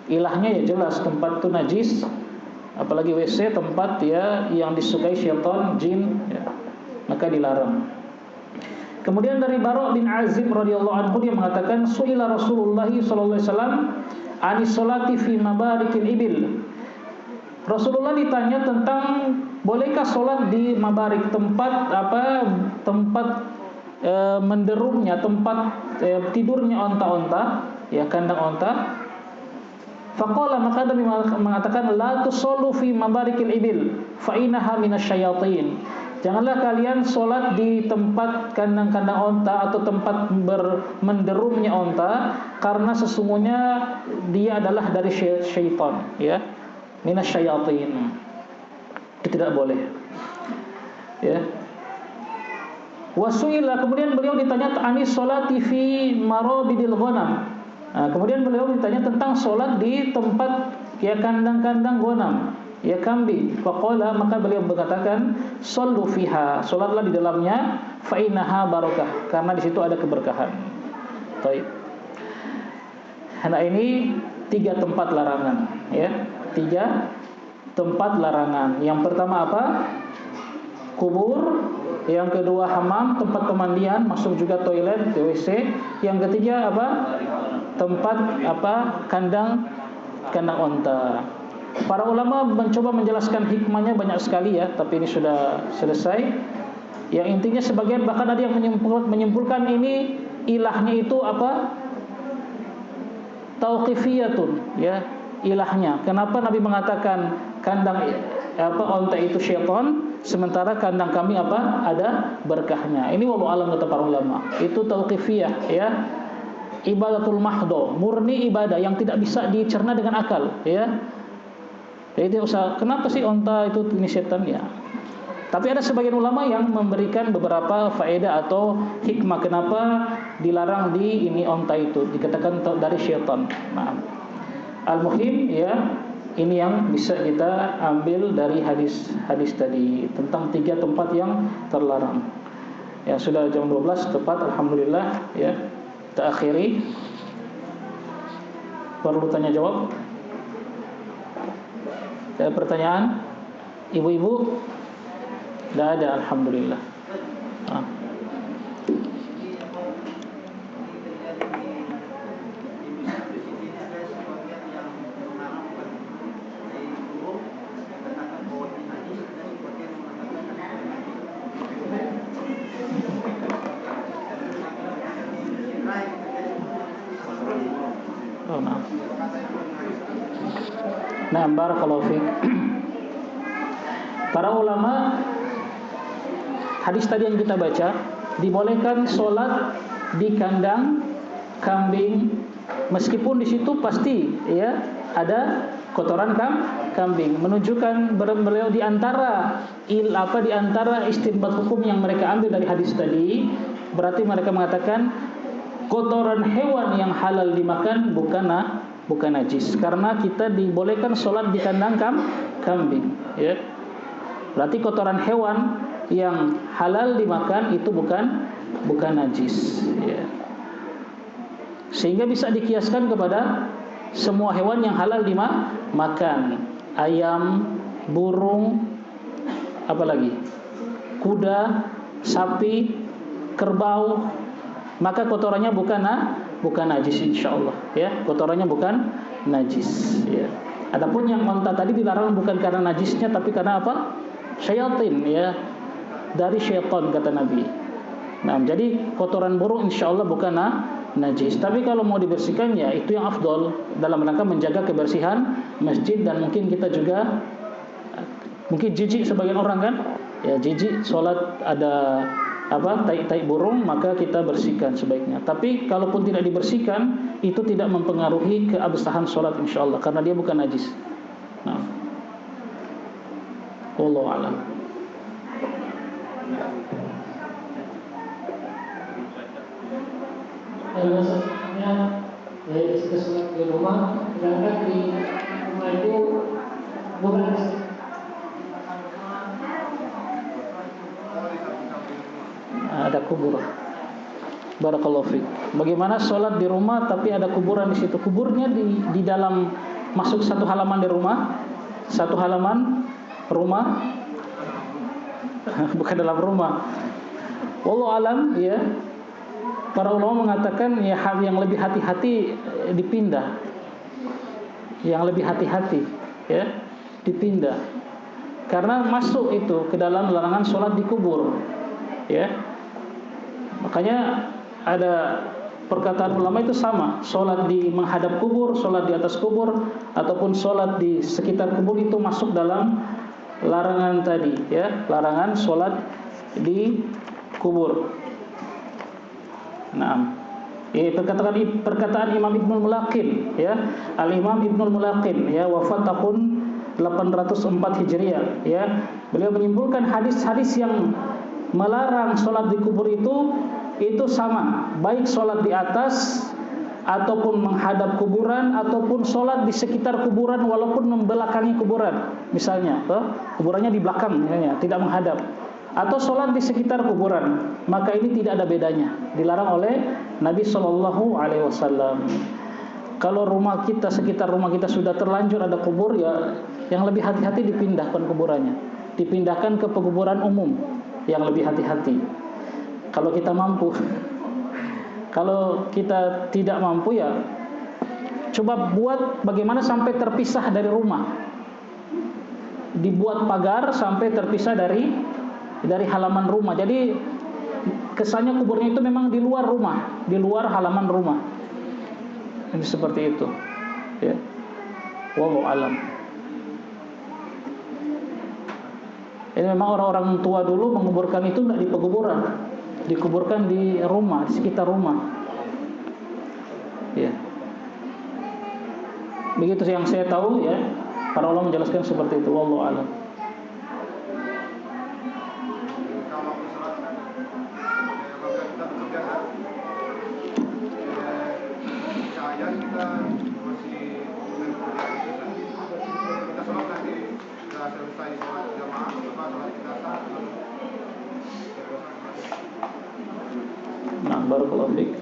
Speaker 1: Ilahnya ya jelas, tempat itu najis, apalagi WC tempat, ya, yang disukai syaitan, jin, ya, maka dilarang. Kemudian dari Bara' bin Azib radhiyallahu anhu, dia mengatakan su'ila Rasulullah sallallahu alaihi wasallam anis sholati fi mabarikil ibil. Rasulullah ditanya tentang bolehkah sholat di mabarik, tempat menderumnya, tempat tidurnya onta-onta, ya, kandang onta. Faqala, maka Nabi mengatakan la tusallu fi mabarikil ibil fa innaha minasyayatin. Janganlah kalian sholat di tempat kandang-kandang onta atau tempat menderumnya onta, karena sesungguhnya dia adalah dari syaitan, ya, minasyayatin. Itu tidak boleh, ya. Wasuila, kemudian beliau ditanya anis sholati fi marabidil ghanam. Nah, kemudian beliau ditanya tentang sholat di tempat, ya, kandang-kandang ghanam, ya, kambing. Faqala, maka beliau berkatakan shollu fiha, sholatlah di dalamnya, fa innaha barakah, karena di situ ada keberkahan. Baik. Nah, ini 3 tempat larangan, ya. 3 tempat larangan. Yang pertama apa? Kubur. Yang kedua hammam, tempat pemandian, masuk juga toilet, WC. Yang ketiga apa? Tempat kandang onta. Para ulama mencoba menjelaskan hikmahnya banyak sekali, ya, tapi ini sudah selesai. Yang intinya sebagian bahkan ada yang menyimpulkan ini ilahnya itu apa? Tauqifiyatun, ya, ilahnya. Kenapa Nabi mengatakan kandang onta itu syaitan, sementara kandang kambing ada berkahnya? Ini wallahu alam kata para ulama. Itu tauqifiyah, ya. Ibadatul mahdo, murni ibadah yang tidak bisa dicerna dengan akal, ya. Jadi kenapa sih onta itu ini setan, ya? Tapi ada sebagian ulama yang memberikan beberapa faedah atau hikmah kenapa dilarang di ini onta itu, dikatakan dari syaitan. Nah, al-muhim, ya, ini yang bisa kita ambil dari hadis tadi tentang 3 tempat yang terlarang. Ya, sudah jam 12 tepat, alhamdulillah, ya. Kita akhiri. Perlu tanya jawab? Ada pertanyaan? Ibu-ibu? Tidak ada, alhamdulillah. Nah, barakallahu fiik. Para ulama, hadis tadi yang kita baca, dibolehkan sholat di kandang kambing, meskipun di situ pasti ya ada kotoran kambing, menunjukkan beliau di antara istinbat hukum yang mereka ambil dari hadis tadi, berarti mereka mengatakan kotoran hewan yang halal dimakan bukan najis, karena kita dibolehkan sholat di kandang kambing, ya. Berarti kotoran hewan yang halal dimakan itu bukan najis, ya. Sehingga bisa dikiaskan kepada semua hewan yang halal dimakan, ayam, burung, apalagi kuda, sapi, kerbau, maka kotorannya bukan najis insyaallah, ya. Kotorannya bukan najis, ya. Adapun yang unta tadi dilarang bukan karena najisnya, tapi karena apa? Syaitan, ya. Dari syaitan kata Nabi. Nah, jadi kotoran burung insyaallah bukan najis. Tapi kalau mau dibersihkan ya itu yang afdol dalam rangka menjaga kebersihan masjid, dan mungkin kita juga mungkin jijik sebagian orang kan, ya jijik sholat ada tai burung, maka kita bersihkan sebaiknya. Tapi kalaupun tidak dibersihkan itu tidak mempengaruhi keabsahan sholat insyaallah karena dia bukan najis. Nah, wallahu a'lam.
Speaker 5: Maksudnya dari sholat di rumah, sedangkan di rumah itu bukan
Speaker 1: ada kubur. Barakallahu fiik. Bagaimana sholat di rumah tapi ada kuburan di situ? Kuburnya di dalam, masuk satu halaman di rumah, satu halaman rumah, bukan dalam rumah. Wallahu alam, ya. Para ulama mengatakan ya hal yang lebih hati-hati dipindah. Yang lebih hati-hati, ya, dipindah. Karena masuk itu ke dalam larangan sholat di kubur, ya. Makanya ada perkataan ulama itu sama, sholat di menghadap kubur, sholat di atas kubur, ataupun sholat di sekitar kubur itu masuk dalam larangan tadi, ya, larangan sholat di kubur. Nah, perkataan Imam Ibnul Mulaqin, ya, Al-Imam Ibnul Mulaqin, ya, wafat tahun 804 Hijriah, ya. Beliau menyimpulkan hadis-hadis yang melarang sholat di kubur itu sama, baik sholat di atas ataupun menghadap kuburan ataupun sholat di sekitar kuburan walaupun membelakangi kuburan, misalnya kuburannya di belakang, misalnya, tidak menghadap, atau sholat di sekitar kuburan, maka ini tidak ada bedanya, dilarang oleh Nabi SAW. Kalau rumah kita, sekitar rumah kita sudah terlanjur ada kubur, ya yang lebih hati-hati dipindahkan kuburannya, dipindahkan ke pekuburan umum yang lebih hati-hati. Kalau kita mampu. Kalau kita tidak mampu, ya coba buat bagaimana sampai terpisah dari rumah. Dibuat pagar sampai terpisah dari halaman rumah. Jadi kesannya kuburnya itu memang di luar rumah, di luar halaman rumah. Ini seperti itu, ya. Wallahu alam. Ini memang orang-orang tua dulu menguburkan itu tidak di pekuburan, dikuburkan di rumah, di sekitar rumah, ya. Begitu yang saya tahu, ya. Para ulama menjelaskan seperti itu. Wallahu alam. Nah, barakallahu fiik.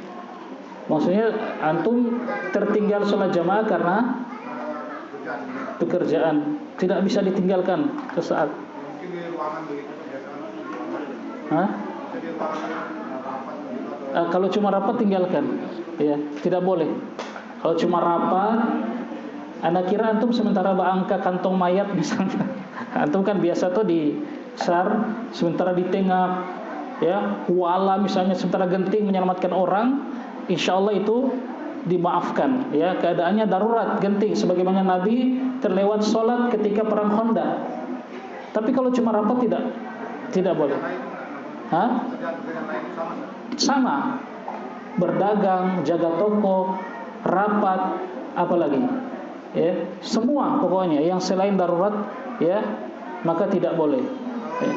Speaker 1: Maksudnya antum tertinggal sholat jamaah karena pekerjaan, tidak bisa ditinggalkan sesaat. Kalau cuma rapat tinggalkan, ya, tidak boleh. Kalau cuma rapat, anda kira antum sementara angkat kantong mayat misalnya, antum kan biasa tuh di sar, sementara di tengah, ya, wala misalnya, sementara genting menyelamatkan orang, insya Allah itu dimaafkan, ya, keadaannya darurat, genting, sebagaimana Nabi terlewat sholat ketika perang Khandaq. Tapi kalau cuma rapat tidak boleh. Hah? Sama. Berdagang, jaga toko, rapat, apalagi. Ya, semua pokoknya yang selain darurat, ya, maka tidak boleh. Ya.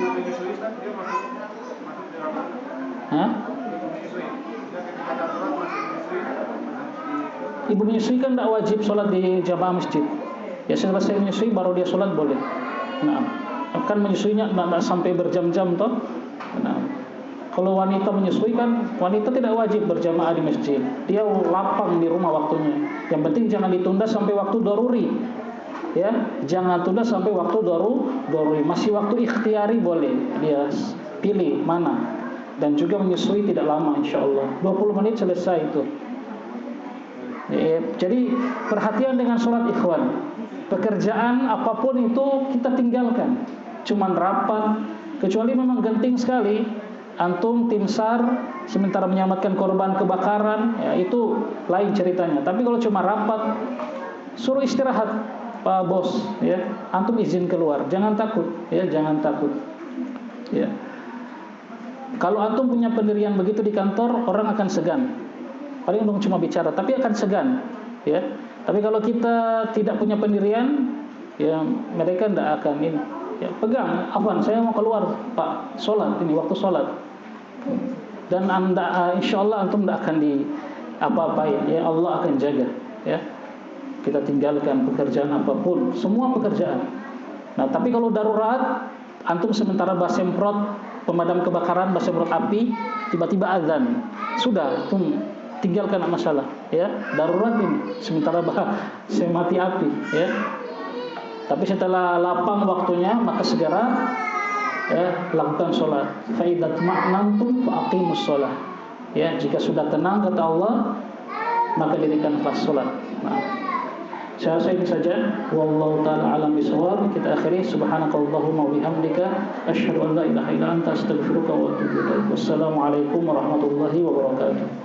Speaker 1: Hah? Ibu menyusui kan tidak wajib sholat di jamaah masjid. Ya, selesai menyusui baru dia sholat boleh. Nah, kan menyusuinya tidak sampai berjam-jam toh. Nah, kalau wanita menyusui kan wanita tidak wajib berjamaah di masjid. Dia lapang di rumah waktunya. Yang penting jangan ditunda sampai waktu daruri. Ya, jangan tunda sampai waktu daruri. Masih waktu ikhtiari boleh. Dia pilih mana. Dan juga menyusui tidak lama insyaallah. 20 menit selesai itu. Ya, jadi perhatian dengan sholat ikhwan. Pekerjaan apapun itu kita tinggalkan. Cuman rapat, kecuali memang genting sekali. Antum tim SAR sementara menyelamatkan korban kebakaran, ya itu lain ceritanya. Tapi kalau cuma rapat, suruh istirahat Pak Bos, ya. Antum izin keluar, jangan takut, ya, jangan takut. Ya. Kalau antum punya pendirian begitu di kantor, orang akan segan. Paling antum cuma bicara, tapi akan segan, ya. Tapi kalau kita tidak punya pendirian, ya mereka tidak akan ini. Ya, pegang, afwan, saya mau keluar Pak, sholat ini waktu sholat. Dan anda, insyaallah antum tidak akan di apa-apain, ya Allah akan jaga, ya. Kita tinggalkan pekerjaan apapun, semua pekerjaan. Nah, tapi kalau darurat, antum sementara basemprot pemadam kebakaran, basemprot api, tiba-tiba azan, sudah, antum tinggalkan masalah, ya. Darurat ini, sementara saya mati api, ya. Tapi setelah lapang waktunya, maka segera, ya, lakukan sholat. Fa idza tma'nantum fa aqimus sholat. Ya, jika sudah tenang kata Allah, maka dirikanlah sholat. Nah, saya rasa ini saja. Wallahu taala alam bisawab. Kita akhiri subhanakallahumma wa bihamdika asyhadu an la ilaha illa anta astaghfiruka wa atubu ilaik. Wassalamualaikum warahmatullahi wabarakatuh.